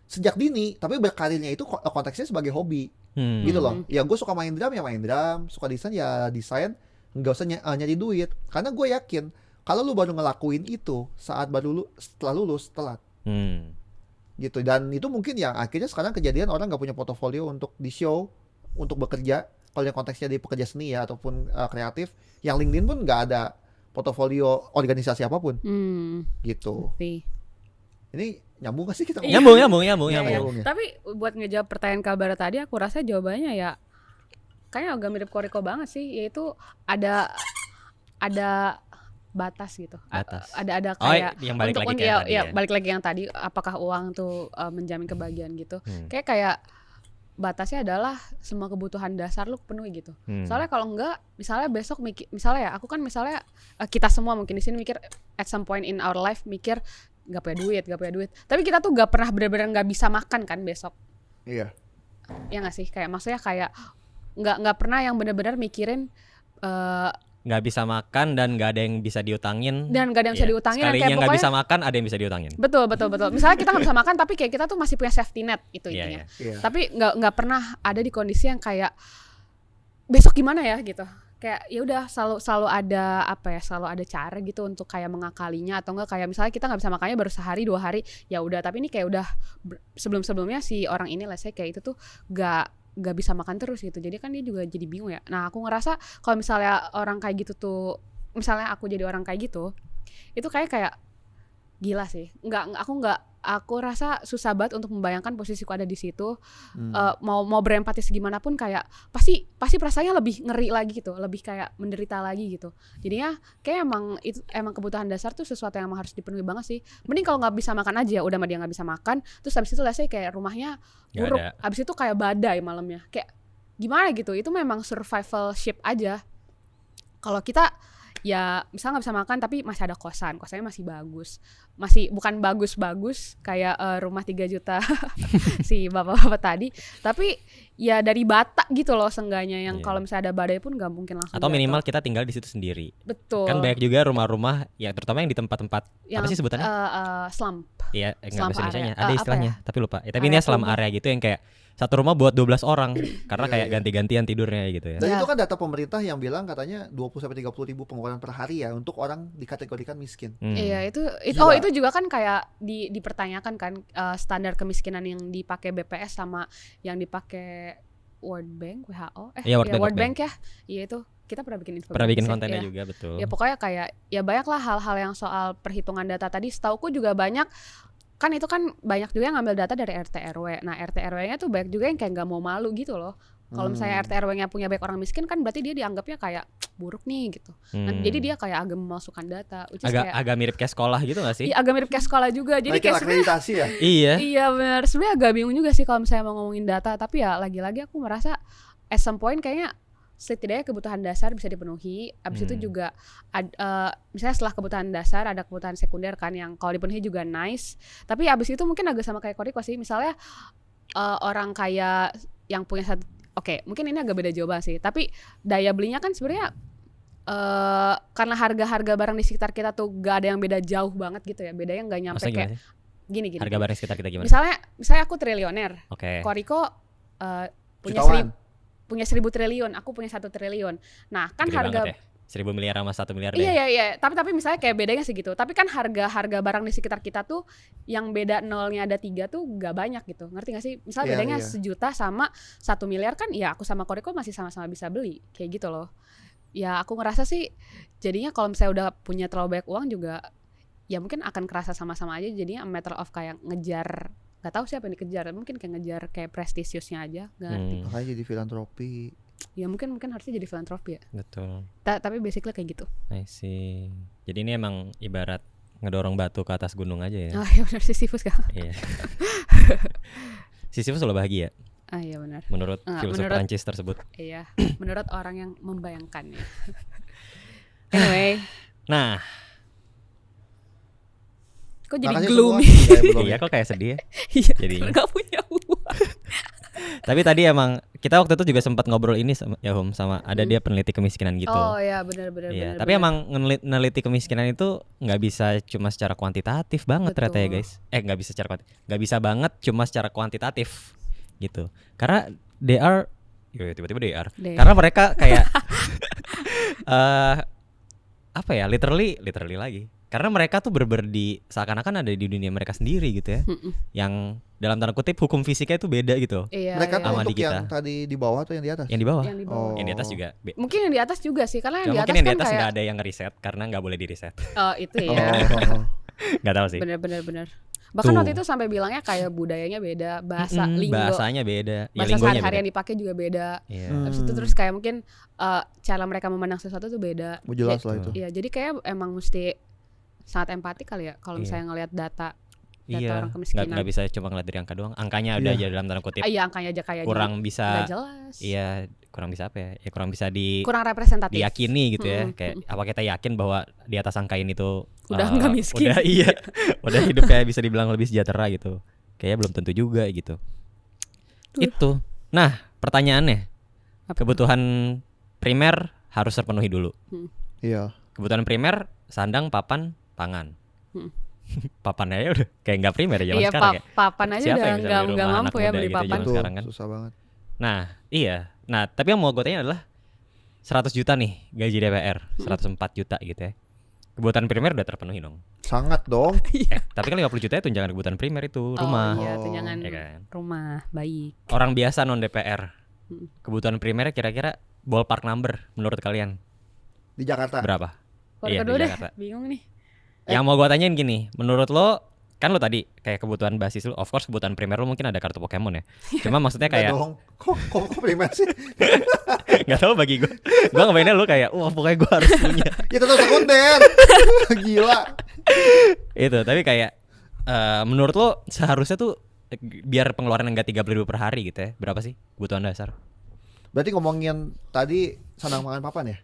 sejak dini, tapi berkarirnya itu konteksnya sebagai hobi. Gitu loh. Ya gue suka main drum ya main drum, suka desain ya desain, nggak usah nyari duit. Karena gue yakin kalau lu baru ngelakuin itu saat baru setelah lulus telat. Gitu. Dan itu mungkin yang akhirnya sekarang kejadian orang nggak punya portofolio untuk di show, untuk bekerja. Kalau yang konteksnya di pekerja seni ya ataupun kreatif, yang LinkedIn pun nggak ada portofolio organisasi apapun. Gitu. Sih. Ini nyambung gak sih kita? Iya. Nyambung. Iya. Nyambung. Tapi buat ngejawab pertanyaan kabar tadi, aku rasa jawabannya ya kayaknya agak mirip Koriko banget sih, yaitu ada batas gitu. Batas. Ada Oh, kayak yang balik lagi untuk kayak tadi ya. balik lagi yang tadi, apakah uang tuh menjamin kebahagiaan gitu. Kayak batasnya adalah semua kebutuhan dasar lu penuhi gitu. Soalnya kalau enggak, misalnya besok misalnya ya, aku kan misalnya kita semua mungkin di sini mikir at some point in our life mikir gak punya duit. Tapi kita tuh gak pernah benar-benar gak bisa makan kan besok. Iya. Ya gak sih? Kayak maksudnya kayak nggak pernah yang benar-benar mikirin Nggak bisa makan dan nggak ada yang bisa diutangin. dan gak ada yang bisa diutangin. Sekalinya Kayak nggak pokoknya bisa makan, ada yang bisa diutangin. betul. Misalnya kita nggak bisa makan tapi kayak kita tuh masih punya safety net itu Iya, intinya. Iya. Tapi nggak pernah ada di kondisi yang kayak besok gimana ya gitu. Kayak ya udah selalu ada selalu ada cara gitu untuk kayak mengakalinya, atau enggak kayak misalnya kita nggak bisa makannya baru sehari 2 hari ya udah, tapi ini kayak udah sebelumnya si orang ini let's say kayak itu tuh gak bisa makan terus gitu, jadi kan dia juga jadi bingung ya. Nah aku ngerasa kalau misalnya orang kayak gitu tuh, misalnya aku jadi orang kayak gitu, itu kayak gila sih. Aku rasa susah banget untuk membayangkan posisiku ada di situ. Mau berempati segimana pun kayak pasti perasaannya lebih ngeri lagi gitu, lebih kayak menderita lagi gitu. Jadinya kayak emang kebutuhan dasar tuh sesuatu yang emang harus dipenuhi banget sih. Mending kalau nggak bisa makan aja, udah mah dia nggak bisa makan. Terus habis itu let's say kayak rumahnya buruk, habis itu kayak badai malamnya, kayak gimana gitu. Itu memang survivalship aja. Kalau kita ya misalnya nggak bisa makan tapi masih ada kosannya masih bagus, masih bukan bagus kayak rumah 3 juta si bapak-bapak tadi, tapi ya dari bata gitu loh seenggaknya yang kalau misalnya ada badai pun nggak mungkin langsung atau jatuh. minimal kita tinggal di situ sendiri. Betul. Kan banyak juga rumah-rumah ya, terutama yang di tempat-tempat apa sih sebutannya? Slump. Iya, enggak Slump bahasa Indonesianya. area. Ada Apa istilahnya, ya? tapi lupa. Ya, tapi Area ini slum kumuh. area gitu yang kayak satu rumah buat 12 orang karena kayak ganti-gantian tidurnya gitu ya. Dan Ya. itu kan data pemerintah yang bilang katanya 20-30 ribu pengeluaran per hari ya untuk orang dikategorikan miskin. Iya itu Gila. itu juga kan kayak dipertanyakan kan standar kemiskinan yang dipakai BPS sama yang dipakai World Bank, WHO. Iya, World Bank, World Bank ya. Iya itu kita pernah bikin infografis. Pernah bikin ya. kontennya Iya. juga, betul. Ya pokoknya kayak ya banyak lah hal-hal yang soal perhitungan data tadi. Setauku juga banyak kan, itu kan banyak juga yang ngambil data dari RT RW. Nah RT RW-nya tuh banyak juga yang kayak nggak mau malu gitu loh. Kalau misalnya RT RW-nya punya banyak orang miskin kan berarti dia dianggapnya kayak buruk nih gitu. Nah, jadi dia kayak agak memasukkan data. Which is agak mirip kayak sekolah gitu gak sih? Iya, agak mirip kayak sekolah juga. Jadi Naikin kayak sebenarnya akreditasi ya. Iya. iya benar. Sebenarnya agak bingung juga sih kalau misalnya mau ngomongin data, tapi ya lagi-lagi aku merasa at some point kayaknya setidaknya kebutuhan dasar bisa dipenuhi. Abis itu juga misalnya setelah kebutuhan dasar ada kebutuhan sekunder kan yang kalau dipenuhi juga nice. Tapi abis itu mungkin agak sama kayak Koriko sih. Misalnya orang kaya yang punya satu, oke, mungkin ini agak beda jawaban sih. Tapi daya belinya kan sebenarnya karena harga-harga barang di sekitar kita tuh gak ada yang beda jauh banget gitu ya. Bedanya gak nyampe Maksudnya kayak gimana sih? gini. Harga barang sekitar kita gimana? Misalnya aku triliuner. Oke. Koriko punya Jutawan. 1.000 triliun, aku punya 1 triliun. Nah, kan Gede harga banget ya. 1.000 miliar sama 1 miliar deh. Iya. Tapi misalnya kayak bedanya segitu. Tapi kan harga barang di sekitar kita tuh yang beda nolnya ada 3 tuh gak banyak gitu. Ngerti gak sih? Misalnya Iya, bedanya iya. 1 juta sama 1 miliar kan ya aku sama Koriko masih sama-sama bisa beli. Kayak gitu loh. Ya aku ngerasa sih jadinya kalau misalnya udah punya terlalu banyak uang juga ya mungkin akan kerasa sama-sama aja, jadinya a matter of kayak ngejar, gak tahu siapa yang dikejar, mungkin kayak ngejar kayak prestisiusnya aja, gak ngerti. Makanya jadi filantropi. Ya mungkin harusnya jadi filantropi ya. Betul. Tapi basically kayak gitu. I see. Jadi ini emang ibarat ngedorong batu ke atas gunung aja ya. Oh iya benar, Sisyphus kan. Iya. Sisyphus selalu bahagia Ah iya benar. menurut filsuf menurut- Prancis tersebut. Iya, menurut orang yang membayangkannya. Anyway, Nah, kok jadi Makasih gloomy? semua. Ya, belum iya ya. kok kayak sedih ya. Iya, Jadinya. gak punya uang. Tapi tadi emang kita waktu itu juga sempat ngobrol ini sama sama ada dia peneliti kemiskinan gitu. Oh iya benar. Iya, tapi emang meneliti kemiskinan itu nggak bisa cuma secara kuantitatif banget Betul. ternyata ya guys. Nggak bisa nggak bisa banget cuma secara kuantitatif gitu. Karena they are, tiba-tiba they are. They Karena mereka kayak apa ya, literally lagi. Karena mereka tuh di seakan-akan ada di dunia mereka sendiri gitu ya. Yang dalam tanda kutip hukum fisiknya itu beda gitu. Iya, Mereka tuh Sama untuk di kita. yang tadi di bawah atau yang di atas? Yang di bawah, yang di bawah. Oh. yang di atas juga. Mungkin yang di atas juga sih, karena yang di atas Mungkin yang di kan atas kayak nggak ada yang ngeriset karena nggak boleh di riset. itu ya. Oh. Nggak tahu sih. Benar. Bahkan Tuh. waktu itu sampai bilangnya kayak budayanya beda, bahasa linggo, Bahasanya beda, ya bahasa linggonya sehari-hari beda. yang dipakai juga beda. Iya. Habis itu terus kayak mungkin cara mereka memandang sesuatu tuh beda. Mau jelas lah itu. Iya, jadi kayak emang mesti sangat empati kali ya kalau Iya. misalnya ngelihat data Iya, orang kemiskinan. nggak bisa cuma ngeliat dari angka doang. Angkanya udah Iya. aja dalam tanda kutip Iya, angkanya aja kayak kurang nggak bisa. jelas. Iya, kurang bisa apa ya? Ya kurang bisa Kurang representatif. diyakini gitu ya. Mm-mm, Kayak apa kita yakin bahwa di atas angka ini tuh Udah nggak miskin. Udah iya, udah hidupnya bisa dibilang lebih sejahtera gitu. Kayaknya belum tentu juga gitu. Itu. Nah, pertanyaannya, Apa? kebutuhan primer harus terpenuhi dulu. Iya. Kebutuhan primer sandang, papan, pangan. Hmm. Papan aja udah kayak nggak primer ya zaman Iya, sekarang ya. papan aja Siapa udah yang bisa beli nggak rumah mampu anak ya muda beli gitu papan. zaman Betul, sekarang kan. susah banget. Nah, iya. Nah, tapi yang mau gue tanya adalah 100 juta nih gaji DPR, 104 juta gitu ya. Kebutuhan primer udah terpenuhi dong. Sangat dong. Tapi kan 50 juta itu tunjangan kebutuhan primer itu, rumah. Oh iya, Oh. tunjangan Ya kan? rumah, baik. Orang biasa non DPR. Hmm. Kebutuhan primernya kira-kira ballpark number menurut kalian Di Jakarta. berapa? Kalau Iya, kedua di deh, Jakarta. bingung nih. Yang mau gua tanyain gini, menurut lo kan lo tadi kayak kebutuhan basis lo, of course kebutuhan primer lo mungkin ada kartu Pokemon ya. Cuma maksudnya Enggak kayak dong. Kok primer sih? nggak tahu bagi gua ngebayangin lo kayak wah pokoknya gua harus punya Ya tetap sekunder. Gila. itu. Tapi kayak menurut lo seharusnya tuh biar pengeluaran enggak 30.000 per hari gitu ya, berapa sih kebutuhan dasar? Berarti ngomongin tadi sandang pangan papan ya?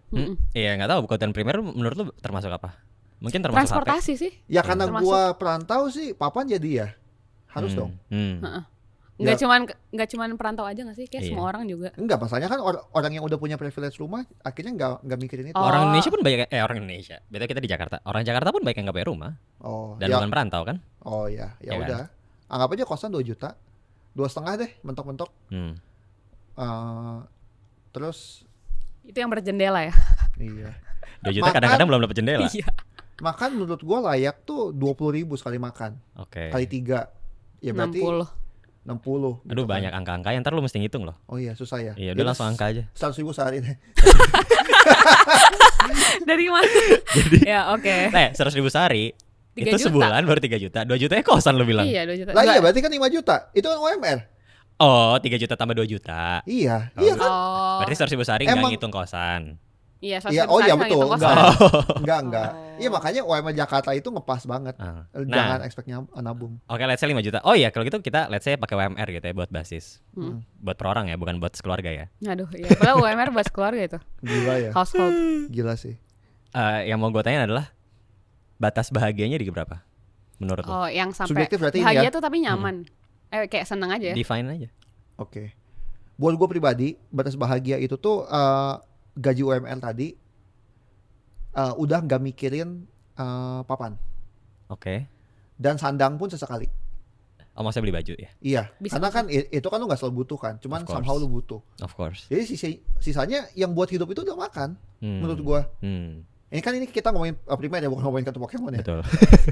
Iya nggak tahu kebutuhan primer menurut lo termasuk apa? Mungkin termasuk HP. Transportasi sih. Ya karena Termasuk. gua perantau sih papan jadi ya. Harus dong. Nggak cuman perantau aja nggak sih? Kayak Iya. semua orang juga. Enggak, masalahnya kan orang yang udah punya privilege rumah akhirnya enggak mikirin itu. Oh. Orang Indonesia pun banyak orang Indonesia. Betul kita di Jakarta. Orang Jakarta pun banyak yang nggak bayar rumah Oh, dan ya. bukan perantau kan? Oh ya, Ya ya kan? udah. Anggap aja kosan 2 juta. 2,5 deh, mentok-mentok. Hmm. Terus Itu yang berjendela ya. iya. 2 juta Makan- kadang-kadang belum dapat jendela. Iya. Makan menurut gua layak tuh 20.000 sekali makan. Oke. Kali 3. Ya berarti 60. 60. Aduh banyak angka-angka yang ntar lu mesti ngitung loh. Oh iya, susah ya. Iya, udah langsung angka aja. 100.000 sehari nih. Dari mana? Ya oke. 100.000 sehari 3 itu juta. sebulan baru 3 juta. 2 jutanya kosan lu bilang. Iya 2 juta. Lah iya, Enggak. berarti kan 5 juta. Itu kan UMR. Oh, 3 juta tambah 2 juta. Iya, Oh, iya kan. Oh. Berarti 100.000 sehari nggak Emang- ngitung kosan. Iya, Iya, sosialisasi oh iya nggak betul. ngitung Enggak. kosan. Enggak. Oh. Iya makanya UMR Jakarta itu ngepas banget. Ah. Jangan Nah, expect-nya nabung. oke, let's say 5 juta. Oh iya, kalau gitu kita let's say pakai UMR gitu ya buat basis. Hmm. Buat per orang ya, bukan buat sekeluarga ya. Aduh, iya. Padahal UMR buat keluarga itu. Gila ya. Household. Gila sih. Yang mau gue tanya adalah batas bahagianya di berapa? Menurut lo? Oh, yang sampai Subjektif berarti ini bahagia ya? tuh tapi nyaman. Kayak seneng aja ya. Define aja. Oke. Buat gue pribadi, batas bahagia itu tuh gaji UMR tadi udah nggak mikirin papan Oke. dan sandang pun sesekali. Oh, maksudnya beli baju ya? Iya, Bisa karena masuk. kan itu kan lu nggak selalu butuh kan, cuman Of course. somehow lu butuh. Of course. Jadi sisanya yang buat hidup itu udah makan, menurut gua. Ini kita ngomongin primer ya, bukan ngomongin kartu Pokemon ya. Betul.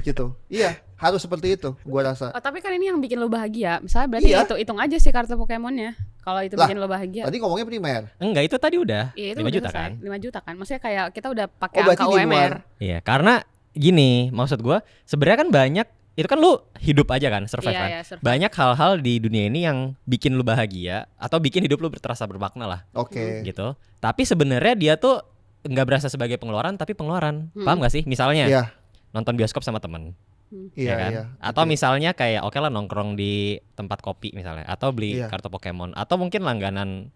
Gitu. Iya, harus seperti itu, gua rasa. Oh, tapi kan ini yang bikin lo bahagia. Misalnya berarti Iya. hitung aja sih kartu Pokemonnya. Kalau itu Lah, bikin lo bahagia. Tadi ngomongnya primer. Enggak, itu tadi udah. Iya, itu 5 udah juta selesai. kan? 5 juta kan. Maksudnya kayak kita udah pakai Oh, berarti angka di luar. UMR. Iya, karena gini, maksud gua sebenarnya kan banyak itu kan lu hidup aja kan, survive Iya, kan. iya, survive. Banyak hal-hal di dunia ini yang bikin lu bahagia atau bikin hidup lu terasa bermakna lah Oke. gitu. Tapi sebenarnya dia tuh nggak berasa sebagai pengeluaran tapi pengeluaran. Paham gak sih? Misalnya Iya, nonton bioskop sama temen, iya, ya kan? iya. Atau Betul. misalnya kayak oke lah nongkrong di tempat kopi misalnya, atau beli Iya. kartu Pokemon, atau mungkin langganan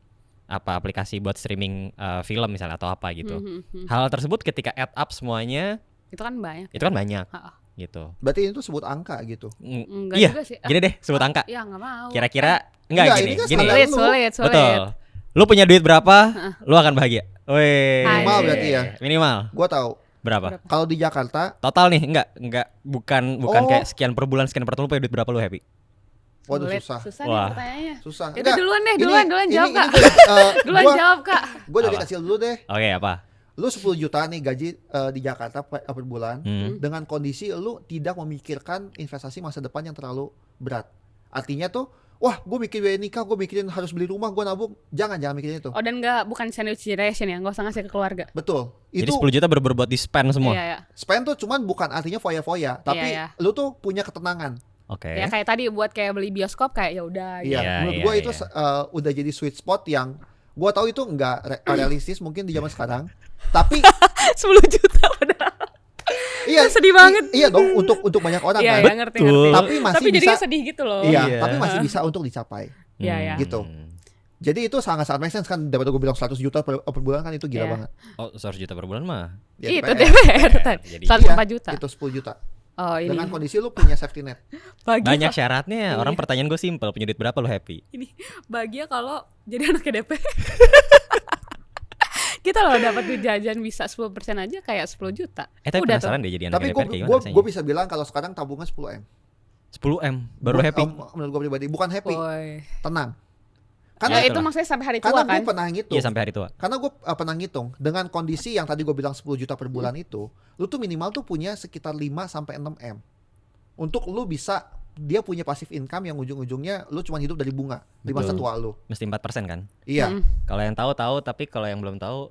apa aplikasi buat streaming film misalnya atau apa gitu. Hal tersebut ketika add up semuanya Itu kan banyak. itu kan banyak Ha-ha. gitu. Berarti itu sebut angka gitu. Enggak Iya, juga sih. gini deh sebut angka. Ya enggak mau. Kira-kira enggak Enggak, gini, ini kan gini. standar. Sulit, lu. sulit, sulit. Betul. Lu punya duit berapa, lu akan bahagia. Weh. Minimal Anjir. berarti ya. Minimal Gua tahu. berapa? Kalau di Jakarta, Total nih, enggak bukan Oh. kayak sekian per bulan sekian per tahun lu punya duit berapa lu happy? waduh Sulit. susah. Susah Wah. nih pertanyaannya. Susah. Ya udah duluan deh, duluan jawab, Kak. Duluan Gua jawab, Kak. dari Apa? kecil dulu deh. Oke, apa? Lu 10 juta nih gaji di Jakarta per bulan. Hmm. Dengan kondisi lu tidak memikirkan investasi masa depan yang terlalu berat. Artinya tuh, wah gue mikir biaya nikah, gue mikirin harus beli rumah, gue nabung. Jangan mikirin itu. Oh, dan bukan sandwich generation ya, enggak usah ngasih ke keluarga. Betul. Jadi Itu 10 juta bener-bener buat di spend semua. Iya, iya. spend tuh cuman bukan artinya foya-foya, tapi Iya. lu tuh punya ketenangan. Oke. Ya kayak tadi buat kayak beli bioskop kayak ya udah gitu. Iya, Iya, menurut iya, gue itu iya. udah jadi sweet spot yang gue tahu itu nggak realistis mungkin di zaman sekarang. Tapi 10 juta padahal. iya Sedih banget. Iya dong untuk banyak orang Iya, kan. iya, ngerti. Tapi masih Tapi jadinya bisa sedih gitu loh. Iya, Iya. tapi masih bisa untuk dicapai. Iya, iya. Gitu. Jadi itu sangat-sangat make sense kan, daripada gue bilang 100 juta per bulan kan itu gila Iya. banget. Oh, 100 juta per bulan mah. Ya, Itu DPR. DPR tadi. Jadi 104 juta. Itu 10 juta. Oh, ini. Dengan kondisi lu punya safety net. Bahagia. banyak syaratnya. Orang pertanyaan gue simpel, punya duit berapa lu happy? Ini bahagia kalau jadi anak DP. Kita loh dapat duit jajan bisa 10% aja kayak 10 juta. Tapi Udah penasaran deh jadi anak Tapi DPR kayak gimana rasanya? gue bisa bilang kalau sekarang tabungan 10 M. 10M baru Gua- happy. menurut gue pribadi bukan happy, Boy. tenang. Ya Karena itu maksudnya sampai hari tua karena kan? gue pernah ngitung. Iya sampai hari tua. Karena gue pernah ngitung dengan kondisi yang tadi gue bilang 10 juta per bulan itu, lu tuh minimal tuh punya sekitar 5 sampai 6 M. Untuk lu bisa dia punya passive income yang ujung-ujungnya lu cuma hidup dari bunga di masa Betul. tua lu. Mesti 4% kan? Iya. Kalau yang tahu, tapi kalau yang belum tahu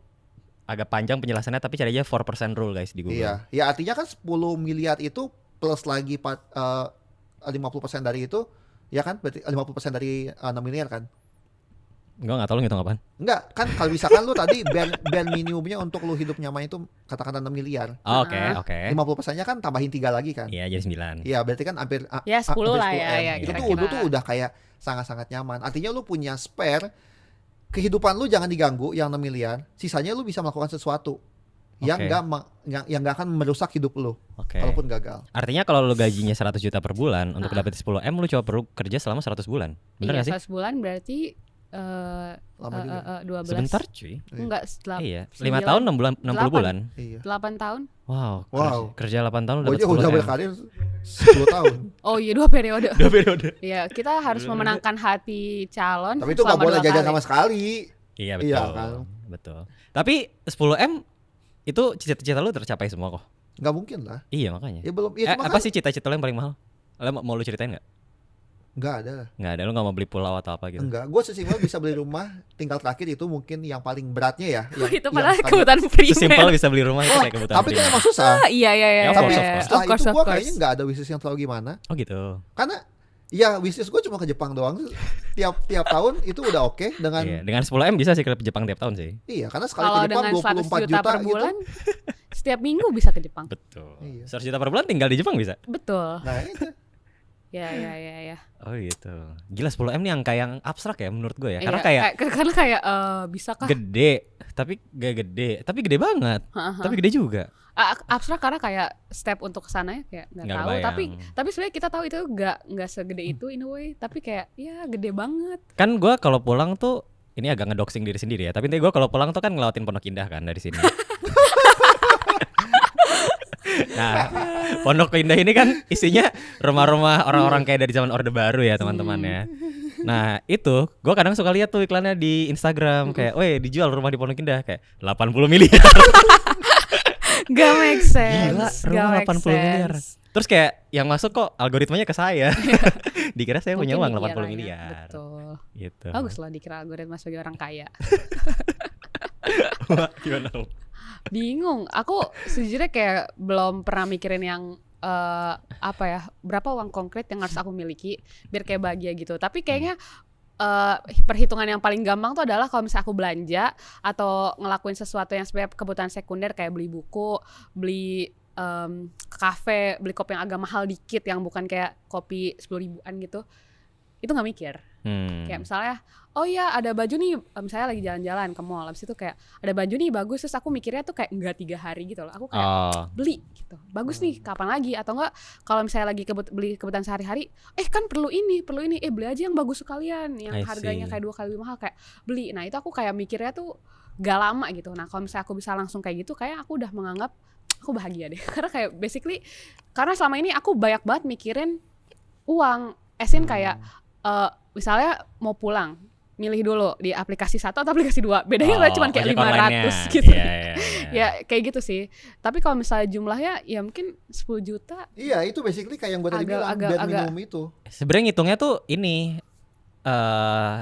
agak panjang penjelasannya, tapi cari aja 4% rule guys di Google. Iya. Ya artinya kan 10 miliar itu plus lagi 50% dari itu, ya kan? Berarti 50% dari 6 miliar kan? Gue nggak tahu lu ngitung apaan. Enggak, kan kalau misalkan lu tadi bare minimumnya untuk lu hidup nyaman itu katakan 6 miliar. Oh, Oke, oke. 50%-nya kan tambahin 3 lagi kan? Iya, jadi 9. Iya, berarti kan hampir Ya, 10 lah hampir ya, 10M. ya, Itu tuh kira-kira. lu tuh udah kayak sangat-sangat nyaman. Artinya lu punya spare, kehidupan lu jangan diganggu yang 6 miliar, sisanya lu bisa melakukan sesuatu yang Oke. yang enggak akan merusak hidup lu Oke. kalaupun gagal. Artinya kalau lu gajinya 100 juta per bulan untuk dapetin 10M lu coba perlu kerja selama 100 bulan. Bener Iya, gak sih? 100 bulan berarti Lama juga. 12. Sebentar cuy. Enggak, Iya, 5 9, tahun 6 bulan 60 8. bulan. Iya. 8 tahun. Wow. Wow. Kerja 8 tahun Gue dapat aja udah 10M. berkarir 10 tahun. Oh iya 2 periode. 2 periode. Iya, kita harus memenangkan hati calon. Tapi itu nggak selama boleh 2 jajan kali. sama sekali. Iya Iya, betul. kan? Betul. Tapi 10M itu cita-cita lu tercapai semua kok. Nggak mungkin lah. Iya makanya. Ya belum. Ya cuma apa kan sih cita-cita lu yang paling mahal? Mau lu ceritain nggak? nggak ada. Nggak ada, lu nggak mau beli pulau atau apa gitu? Enggak. Gue sesimpel bisa beli rumah. Tinggal terakhir itu mungkin yang paling beratnya ya. Oh, Yang, itu padahal yang kebutuhan primer. Sesimpel bisa beli rumah itu kayak kebutuhan tapi kan primer. emang susah. Iya, iya, iya. Ya, of Tapi course, of course. setelah Of course, itu of gue course. kayaknya nggak ada wishes yang terlalu gimana. Oh gitu. Karena Iya, wishlist gue cuma ke Jepang doang. Tiap tahun itu udah oke dengan Iya, dengan 10M bisa sih ke Jepang tiap tahun sih. iya, karena sekali Kalau ke Jepang dengan 100 24 juta per gitu. bulan, setiap minggu bisa ke Jepang. Betul. Iya. 100 juta per bulan tinggal di Jepang bisa. Betul. Nah, itu. Ya. Oh gitu. Gila 10M nih angka yang abstrak ya menurut gue ya. Karena Iya, kayak bisa kah? gede, tapi gak gede, tapi gede banget. Tapi gede juga. Abstrak karena kayak step untuk kesananya kayak nggak Nggak tahu, kebayang. tapi sebenarnya kita tahu itu nggak segede itu in a way, tapi kayak ya gede banget. Kan gue kalau pulang tuh ini agak ngedoxing diri sendiri ya. Tapi nanti gue kalau pulang tuh kan ngelewatin Pondok Indah kan dari sini. Nah, Pondok Indah ini kan isinya rumah-rumah orang-orang kayak dari zaman Orde Baru ya teman-teman ya. Nah itu gue kadang suka lihat tuh iklannya di Instagram kayak, weh dijual rumah di Pondok Indah kayak 80 miliar. Gak make sense. Gila, Gak rumah make 80 miliar. sense. Terus kayak yang masuk kok algoritmanya ke saya. Dikira saya punya uang Mungkin 80 dikiranya, miliar. Betul. Gitu. Bagus lah dikira algoritma sebagai orang kaya. Wah, gimana? Bingung. Aku sejujurnya kayak belum pernah mikirin yang apa ya, berapa uang konkret yang harus aku miliki biar kayak bahagia gitu. Tapi kayaknya perhitungan yang paling gampang tuh adalah kalau misalnya aku belanja atau ngelakuin sesuatu yang sebenarnya kebutuhan sekunder kayak beli buku, beli ke kafe, beli kopi yang agak mahal dikit yang bukan kayak kopi 10 ribuan gitu. Itu nggak mikir. Kayak misalnya, oh ya ada baju nih, misalnya lagi jalan-jalan ke mall, habis itu kayak ada baju nih bagus, terus aku mikirnya tuh kayak enggak 3 hari gitu loh, aku kayak beli gitu, bagus nih kapan lagi, atau enggak kalau misalnya lagi beli kebutuhan sehari-hari, kan perlu ini, beli aja yang bagus sekalian, yang harganya kayak 2 kali lebih mahal, kayak beli. Nah itu aku kayak mikirnya tuh gak lama gitu. Nah kalau misalnya aku bisa langsung kayak gitu, kayak aku udah menganggap aku bahagia deh, karena kayak basically, karena selama ini aku banyak banget mikirin uang, esin kayak misalnya mau pulang, milih dulu di aplikasi 1 atau aplikasi 2. Bedanya cuma kayak 500 gitu. Ya kayak gitu sih. Tapi kalau misalnya jumlahnya ya mungkin 10 juta. Iya, itu basically kayak yang gue tadi bilang, biar minimum itu. Sebenarnya ngitungnya tuh ini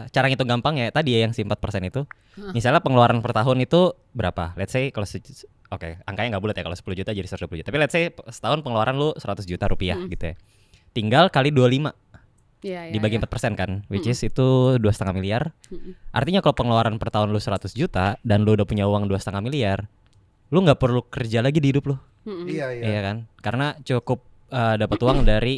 cara ngitung gampang ya tadi ya yang si 4% itu. Misalnya pengeluaran per tahun itu berapa? Let's say kalau angkanya nggak bulat ya, kalau 10 juta jadi 120 juta. Tapi let's say setahun pengeluaran lu 100 juta rupiah gitu ya. Tinggal kali 25. Dibagi 4% kan, which is itu 2,5 miliar. Artinya kalau pengeluaran per tahun lu 100 juta dan lu udah punya uang 2,5 miliar, lu nggak perlu kerja lagi di hidup lu. Iya kan? Karena cukup dapat uang dari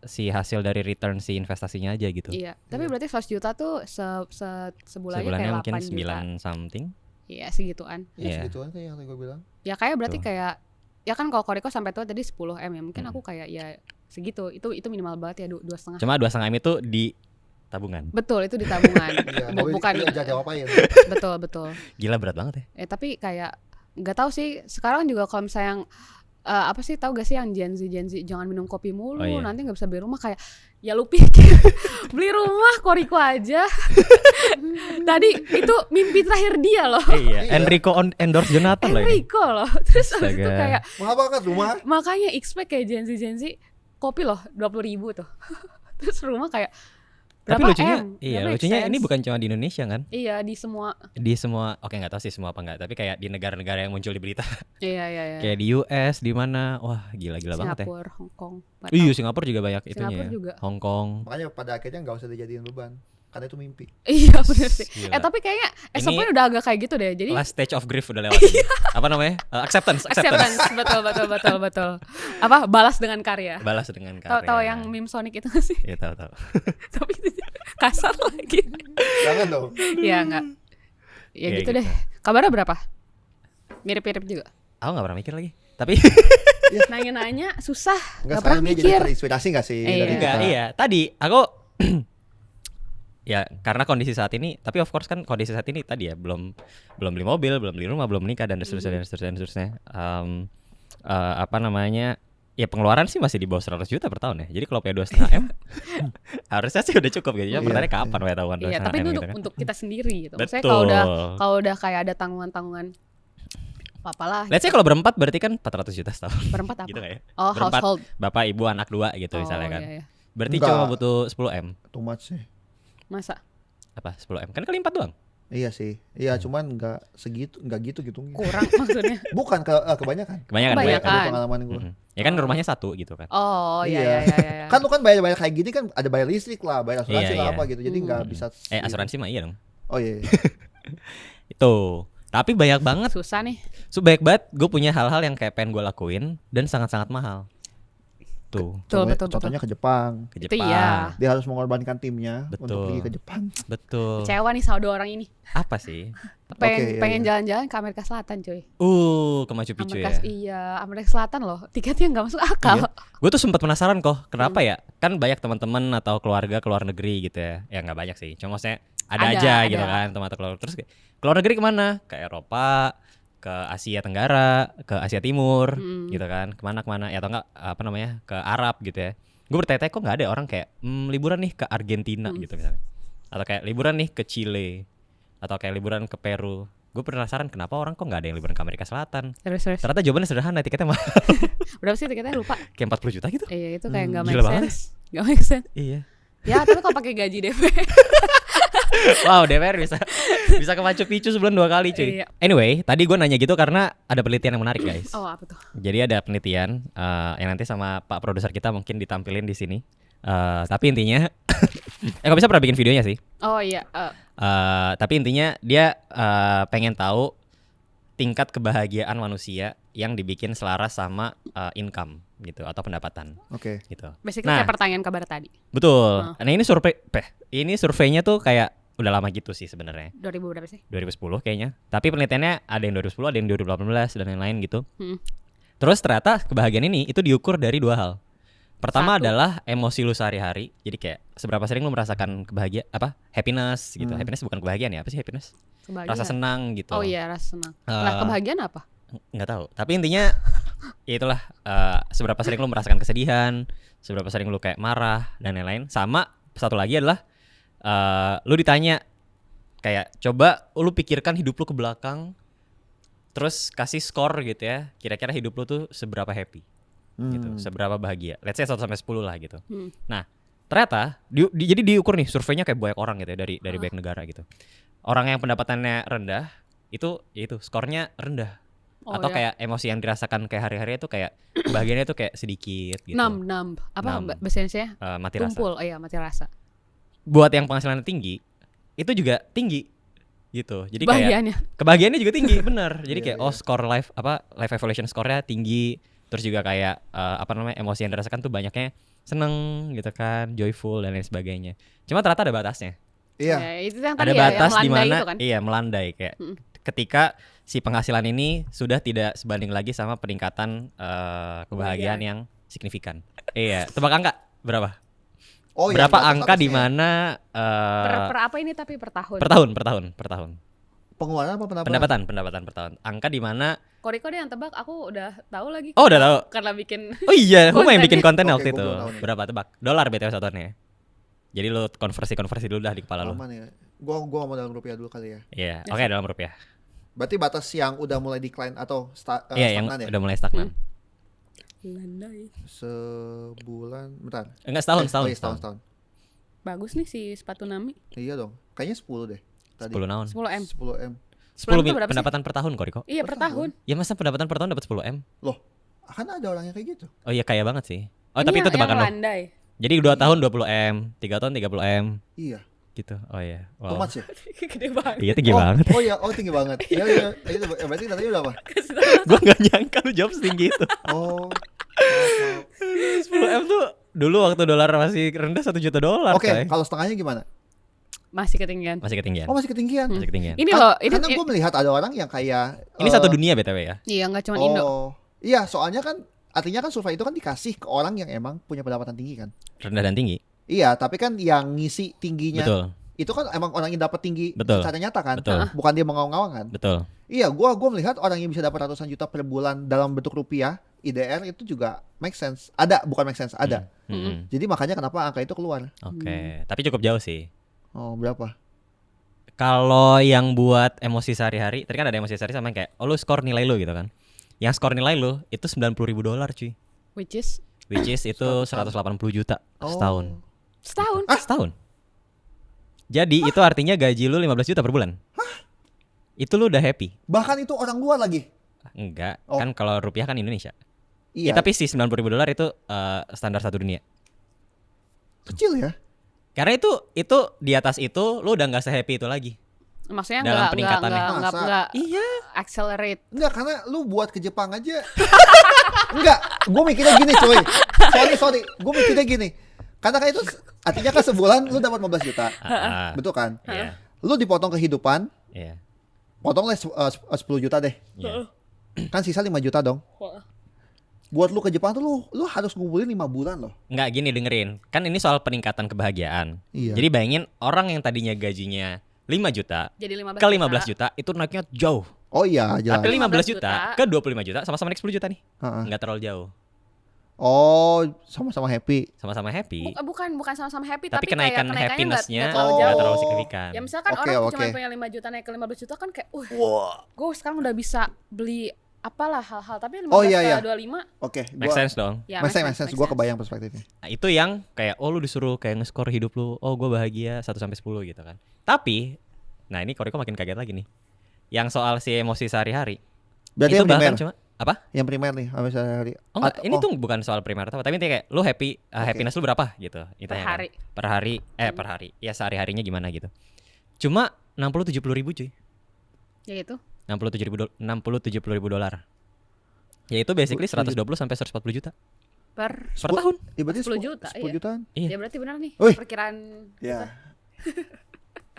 si hasil dari return si investasinya aja gitu. Iya, tapi berarti 100 juta tuh sebulannya kayak 8 mungkin juta. 9 something. Iya, segituan. Iya, segituan kayak yang tadi gue bilang. Ya kayak berarti kayak, ya kan kalau Koriko sampai tua tadi 10M ya, mungkin aku kayak ya segitu, itu minimal banget ya, 2,5. Cuma 2,5M itu di tabungan. Betul, itu di tabungan. Bukan jawab-jawabain. Betul. Gila berat banget ya. Tapi kayak nggak tahu sih sekarang juga kalau misalnya yang apa sih, tahu gak sih yang Gen Z jangan minum kopi mulu, nanti nggak bisa beli rumah. Kayak ya lu pikir beli rumah Koriko aja. Tadi itu mimpi terakhir dia loh. Iya. Enrico endorse Jonathan loh. Enrico loh. Terus habis itu kayak mahal banget rumah. Makanya expect kayak Gen Z kopi loh 20.000 tuh. Terus rumah kayak tapi berapa lucunya ini bukan cuma di Indonesia kan? Iya, di semua. Oke, nggak tahu sih semua apa enggak, tapi kayak di negara-negara yang muncul di berita. Iya. Kayak di US, di mana? Wah, gila banget ya. Singapura, Hong Kong. Iya, Singapura juga banyak itunya. Singapura juga. Hong Kong. Makanya pada akhirnya nggak usah dijadiin beban, karena itu mimpi. Iya benar sih. Gila. Tapi kayaknya SOP udah agak kayak gitu deh. Jadi last stage of grief udah lewat. Apa namanya? Acceptance. Betul. Apa? Balas dengan karya. Balas dengan karya. Tahu yang meme Sonic itu nggak sih? Iya, tahu. Tapi kasar lagi. Jangan dong. Iya enggak. Ya gitu deh. Kabarnya berapa? Mirip-mirip juga. Aku nggak pernah mikir lagi. Tapi nanya-nanya susah. Nggak pernah mikir. Jadi terinspirasi nggak sih? Iya. Tadi aku ya karena kondisi saat ini, tapi of course kan kondisi saat ini tadi ya belum beli mobil, belum beli rumah, belum menikah dan seterusnya. Apa namanya? Ya pengeluaran sih masih di bawah 100 juta per tahun ya. Jadi kalau punya 2,5M harusnya sih udah cukup gitu. Ya pertanyaannya kapan ya tahuan 2,5M. Iya, tapi itu gitu kan. untuk kita sendiri gitu. Maksudnya Betul. kalau udah kayak ada tanggungan apalah. Let's say kalau berempat berarti kan 400 juta setahun. Berempat apa? Gitu kayak. Oh, berempat, household. Bapak, ibu, anak 2 gitu misalnya kan. Iya. Berarti Enggak. cuma butuh 10M. Too much sih. Masa? Apa 10M? Kan kali 4 doang. Iya sih. Iya, cuman nggak gitu hitungnya. Kurang maksudnya. Bukan kebanyakan. Kebanyakan. Kebanyakan. Dari pengalaman gue. Ya kan rumahnya satu gitu kan. Oh Iya. iya. Kan lu kan bayar kayak gini kan ada bayar listrik lah, bayar asuransi Iya, lah iya. apa gitu. Jadi nggak bisa. Asuransi mah iya dong. Oh iya. Itu. Tapi banyak banget. Susah nih. Banyak banget gue punya hal-hal yang kayak pengen gue lakuin dan sangat-sangat mahal. Tuh, Betul. Contohnya ke Jepang. ke Itu Jepang. iya. Dia harus mengorbankan timnya Betul. untuk pergi ke Jepang. Betul. Kecewa nih sama 2 orang ini. Apa sih? Oke, Pengen iya. jalan-jalan ke Amerika Selatan, cuy. Ke Machu Picchu ya. Iya, Amerika Selatan loh. Tiketnya nggak masuk akal. Gue tuh sempat penasaran kok, kenapa ya? Kan banyak teman-teman atau keluarga ke luar negeri gitu ya. Ya nggak banyak sih, cuma maksudnya ada aja gitu kan teman-teman keluar. Terus ke luar negeri kemana? Ke Eropa, ke Asia Tenggara, ke Asia Timur, gitu kan. Kemana ya atau enggak apa namanya? Ke Arab gitu ya. Gue bertanya-tanya kok nggak ada orang kayak liburan nih ke Argentina gitu misalnya. Atau kayak liburan nih ke Chile. Atau kayak liburan ke Peru. Gue penasaran kenapa orang kok nggak ada yang liburan ke Amerika Selatan. Terus. Ternyata jawabannya sederhana, tiketnya mahal. Berapa sih tiketnya lupa? Kayak 40 juta gitu. Iya, itu kayak nggak gila make banget. sense. Nggak make sense. Iya. Ya, tapi kalau pakai gaji DP. Wow, DPR bisa ke Machu Picchu sebulan 2 kali cuy. Iya. Anyway, tadi gue nanya gitu karena ada penelitian yang menarik guys. Oh, apa tuh? Jadi ada penelitian yang nanti sama Pak produser kita mungkin ditampilin di sini. Tapi intinya, kalau bisa pernah bikin videonya sih. Oh iya. Tapi intinya dia pengen tahu tingkat kebahagiaan manusia yang dibikin selaras sama income gitu atau pendapatan Oke. gitu. Basically Nah. kayak pertanyaan kabar tadi. Betul. Nah ini surveinya tuh kayak udah lama gitu sih sebenarnya. 2000 berapa sih? 2010 kayaknya. Tapi penelitiannya ada yang 2010, ada yang 2018 dan lain-lain gitu. Hmm. Terus ternyata kebahagiaan ini itu diukur dari 2 hal. Pertama Satu. adalah emosi lu sehari-hari. Jadi kayak seberapa sering lu merasakan happiness gitu. Happiness bukan kebahagiaan ya, apa sih happiness? Kebahagiaan. Rasa senang gitu. Oh iya, rasa senang. Lah, kebahagiaan apa? Nggak tahu. Tapi intinya ya itulah seberapa sering lu merasakan kesedihan, seberapa sering lu kayak marah dan lain-lain. Sama satu lagi adalah lu ditanya kayak coba lu pikirkan hidup lu ke belakang, terus kasih skor gitu ya. Kira-kira hidup lu tuh seberapa happy gitu, seberapa bahagia. Let's say 1 sampai 10 lah gitu. Nah, ternyata jadi diukur nih surveinya kayak banyak orang gitu ya dari banyak negara gitu. Orang yang pendapatannya rendah itu skornya rendah. Oh, Atau ya. kayak emosi yang dirasakan kayak hari-hari itu kayak bahagianya itu kayak sedikit gitu. Numb. Apa Numb. bahasa Indonesia? Mati rasa. Tumpul. Oh iya, mati rasa. Buat yang penghasilannya tinggi, itu juga tinggi gitu. Jadi kayak Bahagiannya. kebahagiaannya juga tinggi, bener. Jadi kayak Iya. skor life evaluation score-nya tinggi. Terus juga kayak emosi yang dirasakan tuh banyaknya seneng gitu kan, joyful dan lain sebagainya. Cuma ternyata ada batasnya. Iya. Ya, itu yang Ada tadi ya, batas yang di landai mana itu kan. iya melandai kayak ketika si penghasilan ini sudah tidak sebanding lagi sama peningkatan kebahagiaan yang signifikan. Iya, tebak angka berapa? Oh, iya, Berapa batas angka di atasnya. mana Per apa ini tapi per tahun? per tahun. Pengeluaran apa pendapatan? Pendapatan per tahun. Angka di mana? Koriko deh yang tebak, aku udah tahu lagi. Oh, udah tahu. Karena bikin Oh iya, gue yang bikin konten Oke, waktu gua itu. belum tahu nih. Berapa tebak? $, BTW satuannya. Jadi lu konversi dulu dah di kepala lu. Aman ya. Gua mau dalam rupiah dulu kali ya. Iya, oke dalam rupiah. Berarti batas yang udah mulai decline atau Iya, yang stagnan ya? udah mulai stagnan. landai. Sebulan, bentar. Enggak setahun, Oh iya, setahun. Bagus nih si sepatu Nami. Iya dong. Kayaknya 10 deh. Tadi. 10 tahun. 10M. 10M. 10 itu berapa sih? pendapatan per tahun kok, Riko. Iya, per tahun. Ya masa pendapatan per tahun dapat 10M? Loh, kan ada orang yang kayak gitu. Oh iya kaya banget sih. Oh Ini tapi itu yang tebakan lo. landai. Jadi 2 tahun 20M, 3 tahun 30M Iya. gitu. Oh iya. Too much ya? Gede banget. Iya tinggi banget. Oh iya, tinggi banget. Iya. Itu berarti tadi udah apa? Gue gak nyangka lu jawab setinggi itu. Oh. 10M tuh dulu waktu dolar masih rendah $1 juta. Oke, coy. kalau setengahnya gimana? Masih ketinggian. Masih ketinggian. Oh, masih ketinggian. Masih ketinggian. Ini loh, ini Karena gue melihat ada orang yang kayak Ini satu dunia BTW ya. Iya, enggak cuma Indo. Iya, soalnya kan artinya kan survei itu kan dikasih ke orang yang emang punya pendapatan tinggi kan. Rendah dan tinggi. Iya, tapi kan yang ngisi tingginya Betul. itu kan emang orang yang dapat tinggi Betul. secara nyata kan. Betul. Bukan dia mengawang-awang kan. Betul. Iya, gua melihat orang yang bisa dapat ratusan juta per bulan dalam bentuk rupiah, IDR itu juga make sense. Ada, bukan make sense, ada. Jadi makanya kenapa angka itu keluar. Oke, tapi cukup jauh sih. Oh, berapa? Kalau yang buat emosi sehari-hari, tadi kan ada emosi sehari sama yang kayak, oh lu skor nilai lu gitu kan. Yang skor nilai lu itu $90.000 cuy. Which is Which is itu 180 juta setahun. setahun. Setahun. Jadi itu artinya gaji lu 15 juta per bulan. itu lu udah happy. Bahkan itu orang luar lagi. Enggak, Oh. kan kalau rupiah kan Indonesia. Iya. Ya, tapi si $90.000 itu standar satu dunia. Kecil ya. Karena itu di atas itu lu udah nggak se-happy itu lagi. Maksudnya Dalam peningkatannya. enggak Iya. accelerate. Enggak, karena lu buat ke Jepang aja. Enggak, gue mikirnya gini coy. Sorry, gue mikirnya gini. Karena kan itu artinya kan sebulan lu dapat 15 juta. Betul kan? Iya. Lu dipotong kehidupan, Iya. potonglah 10 juta deh. Iya. Kan sisa 5 juta dong. Buat lu ke Jepang tuh lu harus ngumpulin 5 bulan loh. Nggak, gini dengerin. Kan ini soal peningkatan kebahagiaan. Iya. Jadi bayangin orang yang tadinya gajinya 5 juta Jadi 15 ke 15 juta itu naiknya jauh. Oh iya, jelas. Tapi 15 15 juta juta ke 25 juta sama-sama naik 10 juta nih. Heeh. Nggak terlalu jauh. Oh, sama-sama happy. Sama-sama happy. Bukan sama-sama happy, Tapi tapi kenaikan kayak kenaikannya happiness-nya nggak terlalu Oh. nggak jauh. terlalu signifikan. Ya misalkan Oke, orang oke. cuma punya 5 juta naik ke 15 juta kan kayak Wah. gue sekarang udah bisa beli apalah hal-hal, tapi 15 Oh, iya, iya. ke 25 Oke, Make sense dong. ya Make sense. Gua kebayang perspektifnya. Nah, itu yang kayak lu disuruh kayak nge-score hidup lu. Oh, gue bahagia 1 sampai 10 gitu kan. Tapi nah ini Koriko makin kaget lagi nih. Yang soal si emosi sehari-hari. Berarti itu yang primer. bahkan cuma apa? Yang primer nih, hari. Oh enggak, ini tuh bukan soal primer atau apa, tapi intinya kayak lu happy, happiness lu berapa gitu. Ditanya kan. hari. Per hari. Ya sehari-harinya gimana gitu. Cuma 60-70 ribu cuy. Ya itu 60-70 ribu dolar. Ya itu basically 120 sampai 140 juta per per tahun. Ya berarti 10 juta, 10 iya. jutaan. Iya. ya berarti benar nih Wih. perkiraan Ya.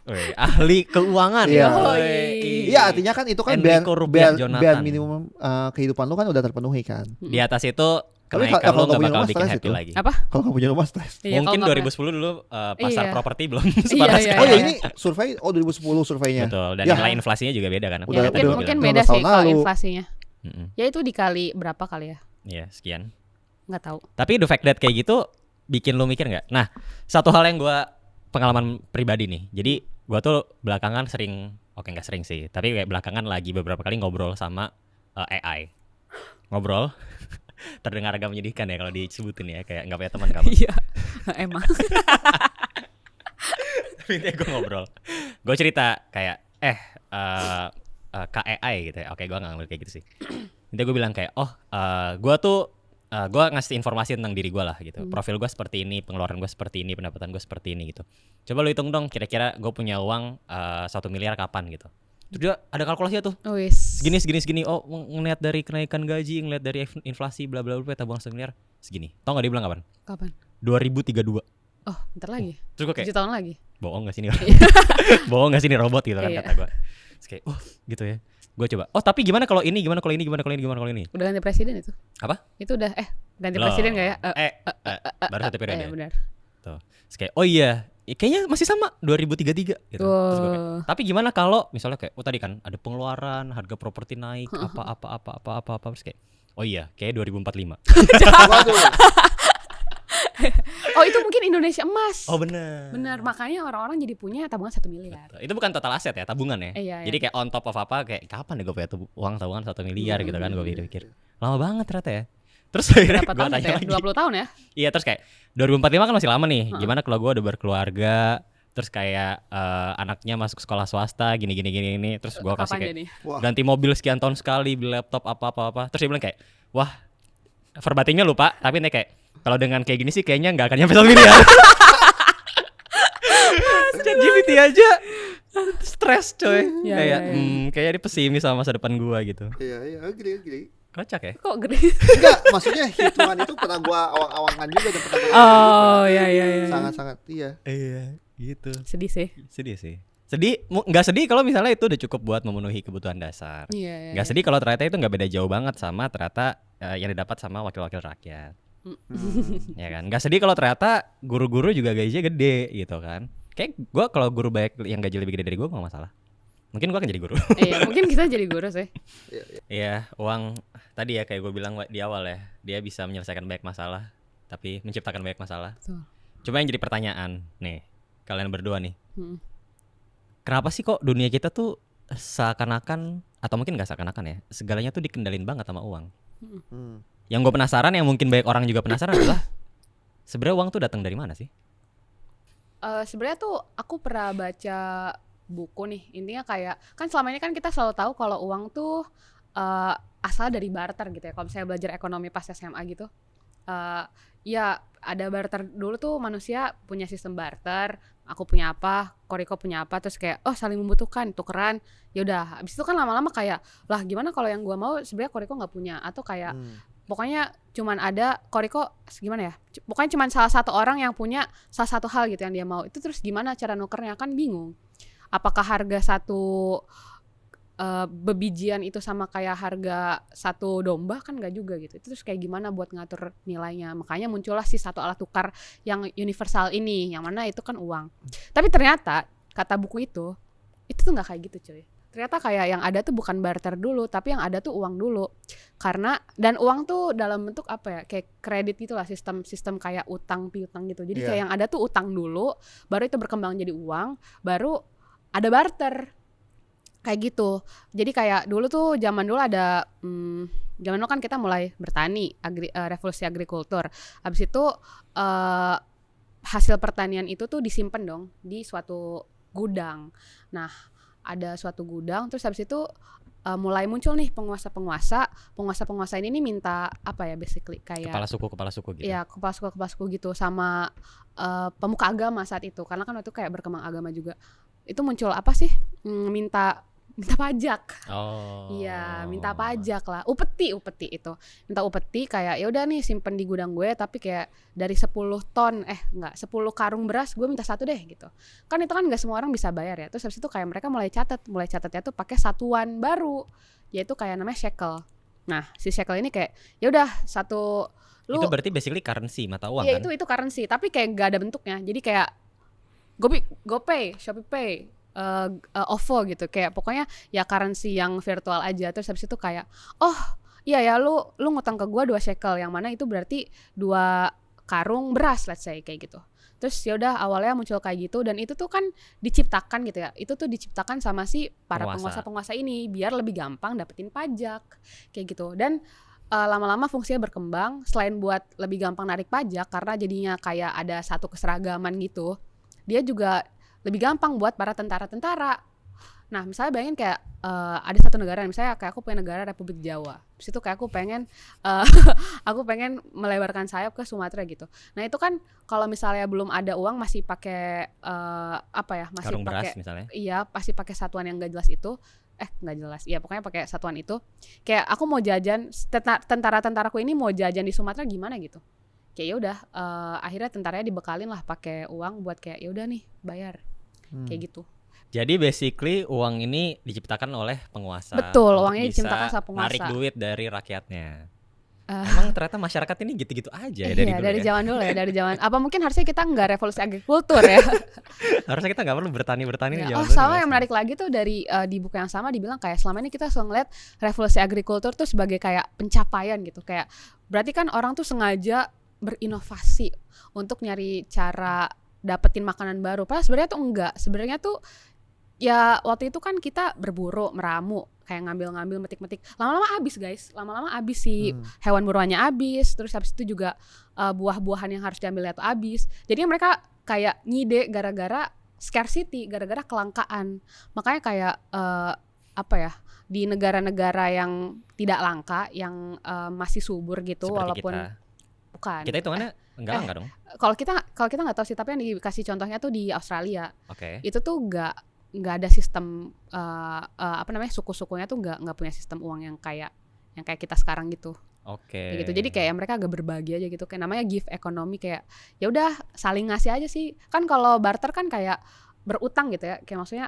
Wih, ahli keuangan. Iya. Wih. Iya, artinya kan itu kan Enrico Rupiah bare Jonathan. minimum kehidupan lu kan udah terpenuhi kan. Di atas itu Tapi kenaikan kalau lu nggak gak punya bakal rumah bikin stres happy itu. lagi. apa? Kalau kamu punya rumah stres. Iya, Mungkin kalau nggak 2010 dulu pasar Iya. properti belum Iya, separah iya, sekarang. Oh ya, iya. ini survei 2010 surveinya. Betul, dan Ya. nilai inflasinya juga beda kan. Ya, Udah- mungkin udah- mungkin 15 beda sih tahun kalau lalu. inflasinya. Mm-mm. Ya itu dikali berapa kali ya? Iya, sekian. Nggak tahu. Tapi the fact that kayak gitu bikin lu mikir nggak? Nah, satu hal yang gua pengalaman pribadi nih. Jadi gua tuh belakangan sering, oke nggak sering sih, tapi kayak belakangan lagi beberapa kali ngobrol sama AI. Ngobrol terdengar agak menyedihkan ya kalau disebutin ya, kayak nggak punya teman kamu. Iya. Emang. Tapi intinya gue ngobrol, gue cerita kayak KAI gitu ya. Oke, gue nggak ngerti kayak gitu sih. Intinya gue bilang kayak gue ngasih informasi tentang diri gue lah gitu. Profil gue seperti ini, pengeluaran gue seperti ini, pendapatan gue seperti ini gitu. Coba lu hitung dong, kira-kira gue punya uang 1 miliar kapan gitu. Terus dia ada kalkulasinya tuh. Oh, wis. Segini. Oh, ngeliat dari kenaikan gaji, ngeliat dari inflasi, bla bla bla, tabungan 1 miliar segini. Tau nggak dia bilang kapan? Kapan? 2032. Oh, bentar lagi. Terus gue kayak 7 tahun lagi. bohong gak sih nih orang? Bohong gak sih nih robot gitu kan Iya. kata gue. Terus kayak gitu ya. Gue coba. Oh tapi gimana kalau ini? Gimana kalau ini? Udah ganti presiden itu? Apa? Itu udah ganti Loh. presiden nggak ya? Baru satu periode. Benar. Tuh. Terus kayak oh iya, kayaknya masih sama 2033 gitu. Terus gue kayak, tapi gimana kalau misalnya kayak tadi kan ada pengeluaran, harga properti naik, apa terus kayak oh iya, kayak 2045. Waduh. Oh, itu mungkin Indonesia emas. Oh benar. Benar, makanya orang-orang jadi punya tabungan 1 miliar. Itu bukan total aset ya, tabungan ya. Iya. Jadi kayak on top of apa kayak kapan ya gue punya uang tabungan 1 miliar gitu kan, gue pikir. Lama banget ternyata ya. Terus akhirnya Berapa gue tahun itu tanya ya? lagi. 20 tahun ya? Iya, terus kayak 2045 kan masih lama nih. Gimana kalau gue udah berkeluarga, terus kayak anaknya masuk sekolah swasta, gini. Terus gue kasih Kapan kayak jadi? Wah. ganti mobil sekian tahun sekali, beli laptop apa. Terus dia bilang kayak, wah, verbatimnya lupa, tapi nih kayak kalau dengan kayak gini sih kayaknya nggak akan nyampe 1 miliar. ChatGPT aja stres coy. Iya, Kayak iya. kayaknya dia pesimis sama masa depan gua gitu. Iya, gini. Kocak ya. Kok gede? Enggak, maksudnya hitungan itu pernah gua awang-awangan juga dan pernah gua Oh, iya. sangat-sangat iya. Iya, gitu. Sedih sih. Sedih sih. Nggak sedih kalau misalnya itu udah cukup buat memenuhi kebutuhan dasar. Iya. Nggak sedih kalau ternyata itu nggak beda jauh banget sama ternyata yang didapat sama wakil-wakil rakyat. Ya kan, nggak sedih kalau ternyata guru-guru juga gajinya gede gitu kan. Kayak gue kalau guru baik yang gaji lebih gede dari gue nggak masalah. Mungkin gue akan jadi guru. Iya, mungkin kita jadi guru sih. Iya, uang tadi ya kayak gue bilang di awal ya, dia bisa menyelesaikan banyak masalah, tapi menciptakan banyak masalah. Betul. Cuma yang jadi pertanyaan nih, kalian berdua nih, Hmm. kenapa sih kok dunia kita tuh seakan-akan atau mungkin nggak seakan-akan ya, segalanya tuh dikendalin banget sama uang. Hmm. Yang gue penasaran, yang mungkin banyak orang juga penasaran adalah sebenarnya uang tuh datang dari mana sih? Sebenarnya tuh aku pernah baca buku nih. Intinya kayak kan selama ini kan kita selalu tahu kalau uang tuh asal dari barter gitu ya. Kalau misalnya belajar ekonomi pas SMA gitu, ya ada barter dulu tuh, manusia punya sistem barter. Aku punya apa, Koriko punya apa, terus kayak saling membutuhkan, tukeran. Ya udah, habis itu kan lama-lama kayak lah gimana kalau yang gua mau sebenarnya Koriko nggak punya, atau kayak pokoknya cuman ada Koriko gimana ya, pokoknya cuman salah satu orang yang punya salah satu hal gitu yang dia mau. Itu terus gimana cara nukernya, kan bingung. Apakah harga satu bebijian itu sama kayak harga satu domba, kan nggak juga gitu. Itu terus kayak gimana buat ngatur nilainya. Makanya muncullah si satu alat tukar yang universal ini, yang mana itu kan uang. Tapi ternyata kata buku itu tuh nggak kayak gitu cuy. Ternyata kayak yang ada tuh bukan barter dulu, tapi yang ada tuh uang dulu. Karena dan uang tuh dalam bentuk apa ya, kayak kredit gitu lah, sistem kayak utang piutang gitu. Jadi kayak yang ada tuh utang dulu, baru itu berkembang jadi uang, baru ada barter. Kayak gitu. Jadi kayak dulu tuh zaman dulu ada zaman dulu kan kita mulai bertani, revolusi agrikultur. Habis itu hasil pertanian itu tuh disimpan dong di suatu gudang. Nah, ada suatu gudang, terus habis itu mulai muncul nih penguasa ini nih minta apa ya, basically kayak kepala suku gitu. Iya, kepala suku gitu, sama pemuka agama saat itu. Karena kan waktu itu kayak berkembang agama juga. Itu muncul apa sih? Minta pajak. Iya, minta pajak lah. Upeti itu. Minta upeti kayak ya udah nih simpen di gudang gue, tapi kayak dari 10 ton 10 karung beras gue minta 1 deh gitu. Kan itu kan enggak semua orang bisa bayar ya. Terus habis itu kayak mereka mulai catatnya tuh pakai satuan baru, yaitu kayak namanya shekel. Nah, si shekel ini kayak ya udah satu lu itu berarti basically currency, mata uang kan? Iya, itu currency, tapi kayak enggak ada bentuknya. Jadi kayak GoPay, ShopeePay, OVO gitu, kayak pokoknya ya currency yang virtual aja. Terus habis itu kayak iya ya lu ngutang ke gua 2 shekel, yang mana itu berarti 2 karung beras, let's say kayak gitu. Terus ya udah awalnya muncul kayak gitu, dan itu tuh kan diciptakan gitu ya. Itu tuh diciptakan sama si para penguasa ini biar lebih gampang dapetin pajak kayak gitu. Dan lama-lama fungsinya berkembang, selain buat lebih gampang narik pajak karena jadinya kayak ada satu keseragaman gitu, dia juga lebih gampang buat para tentara-tentara. Nah, misalnya bayangin kayak ada satu negara, misalnya kayak aku punya negara Republik Jawa. Terus itu kayak aku pengen melebarkan sayap ke Sumatera gitu. Nah, itu kan kalau misalnya belum ada uang, masih pakai masih karung pakai beras misalnya. Iya, pasti pakai satuan yang enggak jelas itu. Nggak jelas. Iya, pokoknya pakai satuan itu. Kayak aku mau jajan, tentara-tentaraku ini mau jajan di Sumatera gimana gitu. Kayak ya udah akhirnya tentaranya dibekalin lah pakai uang buat kayak ya udah nih bayar. Kayak gitu. Jadi basically uang ini diciptakan oleh penguasa. Betul, uangnya diciptakan sama penguasa. Narik duit dari rakyatnya. Emang ternyata masyarakat ini gitu-gitu aja ya dari zaman dulu ya, dari zaman apa mungkin harusnya kita nggak revolusi agrikultur ya. Harusnya kita nggak perlu bertani ya. zaman dulu. Sama yang menarik lagi tuh dari di buku yang sama dibilang kayak selama ini kita selalu ngeliat revolusi agrikultur tuh sebagai kayak pencapaian gitu. Kayak berarti kan orang tuh sengaja berinovasi untuk nyari cara dapetin makanan baru. Padahal sebenarnya tuh enggak. Sebenarnya tuh ya waktu itu kan kita berburu, meramu, kayak ngambil metik-metik. Lama-lama habis guys. Lama-lama habis si hewan buruannya habis. Terus habis itu juga buah-buahan yang harus diambilnya tuh habis. Jadi mereka kayak ngide gara-gara scarcity, gara-gara kelangkaan. Makanya kayak di negara-negara yang tidak langka, yang masih subur gitu. Seperti walaupun kita. Bukan. Kita hitungannya enggak langka dong. Kalau kita nggak tahu sih, tapi yang dikasih contohnya tuh di Australia. Oke. Itu tuh nggak ada sistem suku-sukunya tuh nggak punya sistem uang yang kayak kita sekarang gitu. Oke. Gitu. Jadi kayak mereka agak berbagi aja gitu. Kayak namanya give economy, kayak ya udah saling ngasih aja sih. Kan kalau barter kan kayak berutang gitu ya. Kayak maksudnya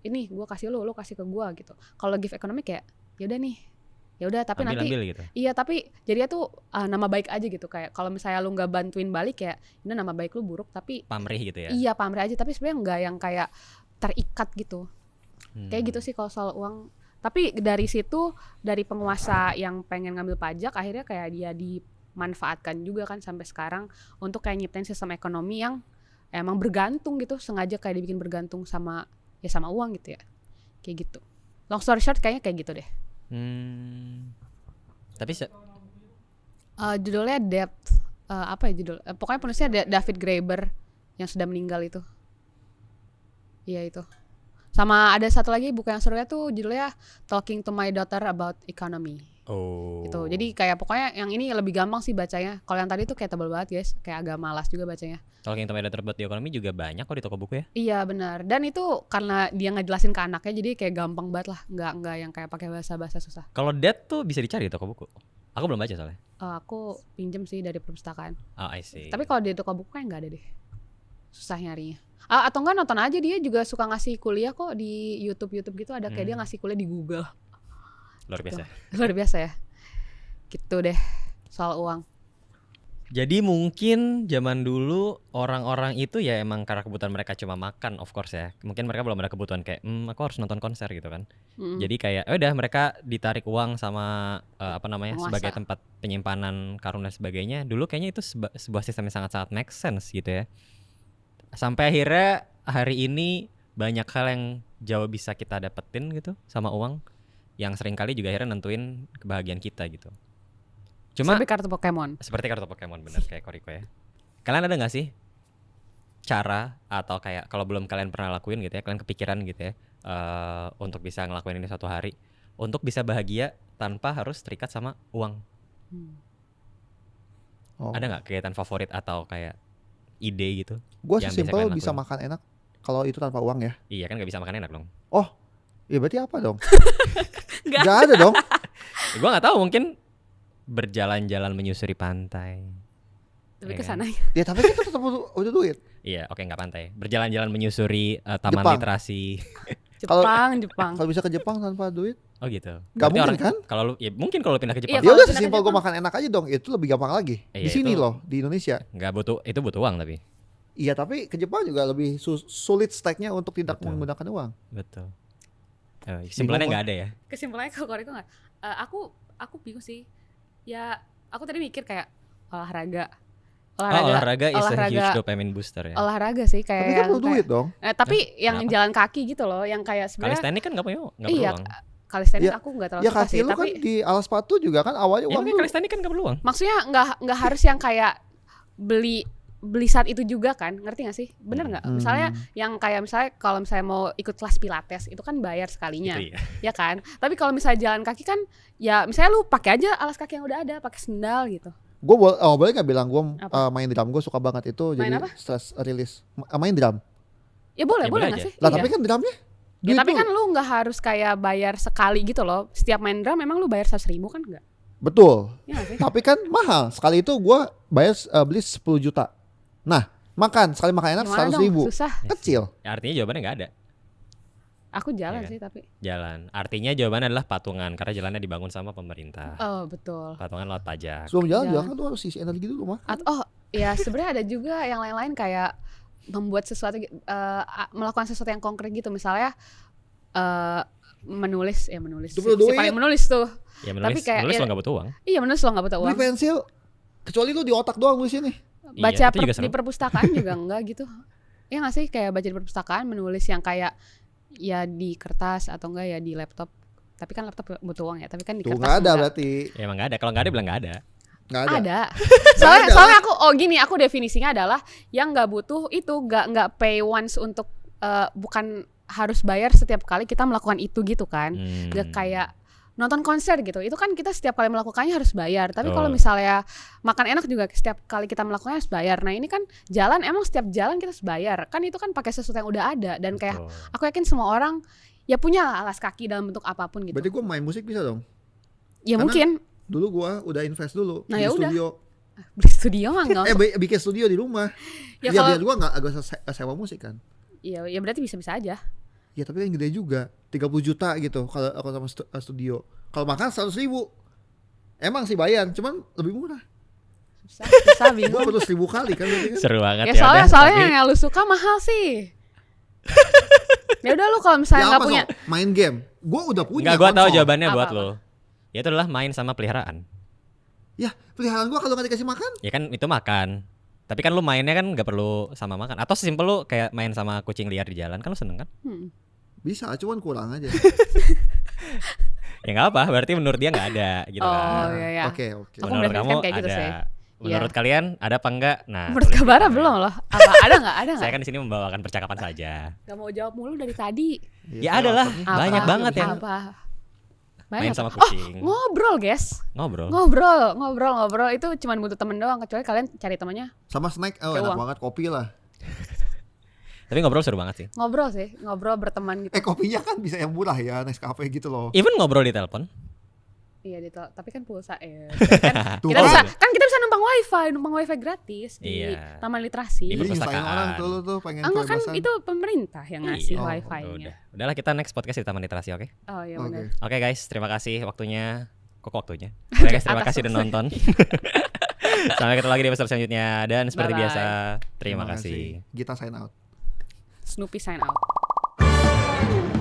ini gue kasih lu kasih ke gue gitu. Kalau give economy kayak ya udah nih. Ya udah, tapi nanti gitu. Iya, tapi jadinya tuh nama baik aja gitu. Kayak kalau misalnya lu nggak bantuin balik, kayak ini nama baik lu buruk, tapi pamrih gitu ya. Iya, pamrih aja, tapi sebenarnya nggak yang kayak terikat gitu. Kayak gitu sih kalau soal uang. Tapi dari situ, dari penguasa yang pengen ngambil pajak, akhirnya kayak dia dimanfaatkan juga kan sampai sekarang untuk kayak nyiptain sistem ekonomi yang emang bergantung gitu, sengaja kayak dibikin bergantung sama uang gitu ya. Kayak gitu. Long story short, kayaknya kayak gitu deh. Tapi judulnya Debt, apa ya judul? Pokoknya penulisnya David Graeber yang sudah meninggal itu. Iya itu. Sama ada satu lagi buku yang serunya tuh judulnya Talking to My Daughter About Economy. Oh. Gitu. Jadi kayak pokoknya yang ini lebih gampang sih bacanya. Kalau yang tadi tuh kayak tebel banget guys, kayak agak malas juga bacanya. Talking to My Daughter About the Economy juga banyak kok di toko buku ya. Iya benar. Dan itu karena dia ngejelasin ke anaknya, jadi kayak gampang banget lah, nggak yang kayak pakai bahasa susah. Kalau Dad tuh bisa dicari di toko buku. Aku belum baca soalnya. Aku pinjem sih dari perpustakaan. Oh, I see. Tapi kalau di toko buku kayak nggak ada deh. Susah nyarinya. Atau enggak nonton aja, dia juga suka ngasih kuliah kok di YouTube gitu ada kayak dia ngasih kuliah di Google. Luar biasa. Luar biasa ya. Gitu deh soal uang. Jadi mungkin zaman dulu orang-orang itu ya emang karena kebutuhan mereka cuma makan, of course ya. Mungkin mereka belum ada kebutuhan kayak aku harus nonton konser gitu kan. Jadi kayak udah mereka ditarik uang sama Penguasa. sebagai tempat penyimpanan karun dan sebagainya. Dulu kayaknya itu sebuah sistem yang sangat-sangat make sense gitu ya. Sampai akhirnya hari ini banyak hal yang jauh bisa kita dapetin gitu sama uang, yang seringkali juga akhirnya nentuin kebahagiaan kita gitu. Cuma Seperti kartu Pokemon. seperti kartu Pokemon, bener kayak Koriko ya. Kalian ada nggak sih cara atau kayak kalau belum kalian pernah lakuin gitu ya, kalian kepikiran gitu ya untuk bisa ngelakuin ini suatu hari, untuk bisa bahagia tanpa harus terikat sama uang? Oh. Ada nggak kegiatan favorit atau kayak ide gitu? Gue yang sesimpel kalian bisa lakuin? makan enak kalau itu tanpa uang ya. Iya kan nggak bisa makan enak dong. Ya berarti apa dong? Nggak. Gak ada dong. Gue nggak tahu, mungkin berjalan-jalan menyusuri pantai. Tapi Iya ke sana. Ya tapi kan tetap udah duit. Iya, oke nggak pantai. Berjalan-jalan menyusuri taman Jepang. literasi. Jepang. Kalau bisa ke Jepang tanpa duit, Oh gitu. Gak Berarti mungkin kan? Kalau lu ya mungkin kalau lu pindah ke Iya, Jepang ya kalau udah pindah ke sesimpel gue Jepang. makan enak aja dong. Itu lebih gampang lagi. Iya, Di sini itu- loh di Indonesia. nggak butuh, itu butuh uang tapi. Iya tapi ke Jepang juga lebih sulit steknya untuk tidak Betul. menggunakan uang. Betul. Kesimpulannya Bingung, nggak ada ya. Kesimpulannya kalau Koreko nggak. Aku bingung sih. Ya aku tadi mikir kayak olahraga. Olahraga is a olahraga- huge dopamine booster ya. Olahraga sih kayak Tapi kan yang perlu duit dong. tapi yang Kenapa? jalan kaki gitu loh, yang kayak sebenarnya Kalistenik kan nggak perlu iya, uang. kalistenik Ya- aku nggak terlalu Ya suka kaki sih, lu tapi kan di alas sepatu juga kan awalnya Ya uang oke, dulu. kalistenik kan nggak perlu uang. maksudnya nggak harus yang kayak beli saat itu juga kan, ngerti nggak sih? Bener nggak? Misalnya yang kayak misalnya kalau misalnya mau ikut kelas pilates itu kan bayar sekalinya, Gitu ya. ya kan? Tapi kalau misalnya jalan kaki kan, ya misalnya lu pakai aja alas kaki yang udah ada, pakai sendal gitu. Gue boleh nggak bilang gue Apa? main drum, gue suka banget itu. Main Jadi apa? stress release. Main drum. Ya boleh Ya, boleh nggak aja. sih? Lah Iya. tapi kan drumnya Ya, duit tapi lu. kan lu nggak harus kayak bayar sekali gitu loh. Setiap main drum memang lu bayar 100.000 kan nggak? Betul. Ya nggak sih? Tapi kan mahal. Sekali itu gue bayar beli 10 juta. Nah makan sekali makan enak Gimana 100 dong? ribu. Susah. Kecil. Ya, artinya jawabannya nggak ada. Aku jalan Iya kan? sih tapi. Jalan. Artinya jawabannya adalah patungan karena jalannya dibangun sama pemerintah. Oh betul. Patungan lewat pajak. Sebelum jalan juga Jalan. kan lu harus isi energi dulu mah. Ya sebenarnya ada juga yang lain-lain kayak membuat sesuatu, melakukan sesuatu yang konkret gitu. Misalnya menulis. Itu perlu duit. paling menulis tuh. Ya Tapi kayak- menulis ya- lo nggak butuh uang. Iya menulis lo nggak butuh Beli uang. pensil. Kecuali lu di otak doang nulisnya nih. Baca Iya, itu juga seru. di perpustakaan juga enggak gitu. Ya nggak sih, kayak baca di perpustakaan, menulis yang kayak ya di kertas atau enggak ya di laptop. Tapi kan laptop butuh uang ya. Tapi kan di Tuh kertas nggak ada enggak. berarti. Ya emang nggak ada. Kalau nggak ada bilang nggak ada. Nggak ada. Ada. ada. Soalnya aku definisinya adalah yang nggak butuh itu nggak pay once untuk bukan harus bayar setiap kali kita melakukan itu gitu kan. Nggak kayak nonton konser gitu. Itu kan kita setiap kali melakukannya harus bayar. Tapi kalau Oh. misalnya makan enak juga setiap kali kita melakukannya harus bayar. Nah, ini kan jalan emang setiap jalan kita harus bayar. Kan itu kan pakai sesuatu yang udah ada dan kayak Betul. aku yakin semua orang ya punya lah alas kaki dalam bentuk apapun gitu. Berarti gue main musik bisa dong. Ya karena- mungkin Dulu gue udah invest dulu Nah, di ya udah. studio. beli studio mah enggak. Bikin studio di rumah. Ya Ya kalau biar gue nggak agak sewa musik kan. ya berarti bisa-bisa aja. Ya tapi kan gede juga, 30 juta gitu kalau sama studio. Kalau makan 100 ribu. Emang sih bayar, cuman lebih murah. Susah Gue bingung. perlu 1000 kali kan berarti kan. Seru banget Ya ya. soalnya udah, soalnya tapi- yang lu suka mahal sih. Ya udah lu kalau misalnya Ya nggak apa punya, Sok? Main game. Gue udah punya. Nggak, gue tahu konsol. jawabannya buat Apa-apa? lo. Ya itu adalah main sama peliharaan. Ya peliharaan gue kalau nggak dikasih makan. Ya kan itu makan. Tapi kan lu mainnya kan nggak perlu sama makan. Atau sesimpel lu kayak main sama kucing liar di jalan kan lu seneng kan? Bisa, cuman kurang aja. Ya nggak apa. Berarti menurut dia nggak ada gitu Oh kan. iya ya. Oke. Aku Menurut kamu mendefinisikan kayak gitu ada. sih. Menurut kalian ada apa enggak? Nah, Menurut tulis di Kabara komen. belum loh. Apa ada nggak? Ada Saya nggak? kan di sini membawakan percakapan saja. Gak mau jawab mulu dari tadi. Ya ada lah, Apa? banyak banget ya. Apa? Main sama apa? kucing. Ngobrol, guys. Ngobrol. Ngobrol itu cuma butuh temen doang, kecuali kalian cari temannya. Sama snack, Kayak enak uang. banget kopi lah. Tapi ngobrol seru banget sih. Ngobrol berteman gitu. Kopinya kan bisa yang murah ya, Nescafe gitu loh. Even ngobrol di telepon. Iya tapi kan pulsa ya. Kan Tuh kita kan. bisa numpang wifi gratis di Iya. Taman Literasi. Di Jadi nyusahin perpustakaan. orang tuh lu tuh pengen Enggak kan kebebasan. itu pemerintah yang ngasih Iya. wifi-nya. Udahlah kita next podcast di Taman Literasi, oke? Oh iya Oke. benar. Oke guys, terima kasih waktunya. Kok waktunya? Oke guys, terima Atas kasih udah waktunya. nonton. Sampai ketemu lagi di episode selanjutnya dan seperti Bye-bye. biasa, terima kasih. Kita sign out. Snoopy sign out.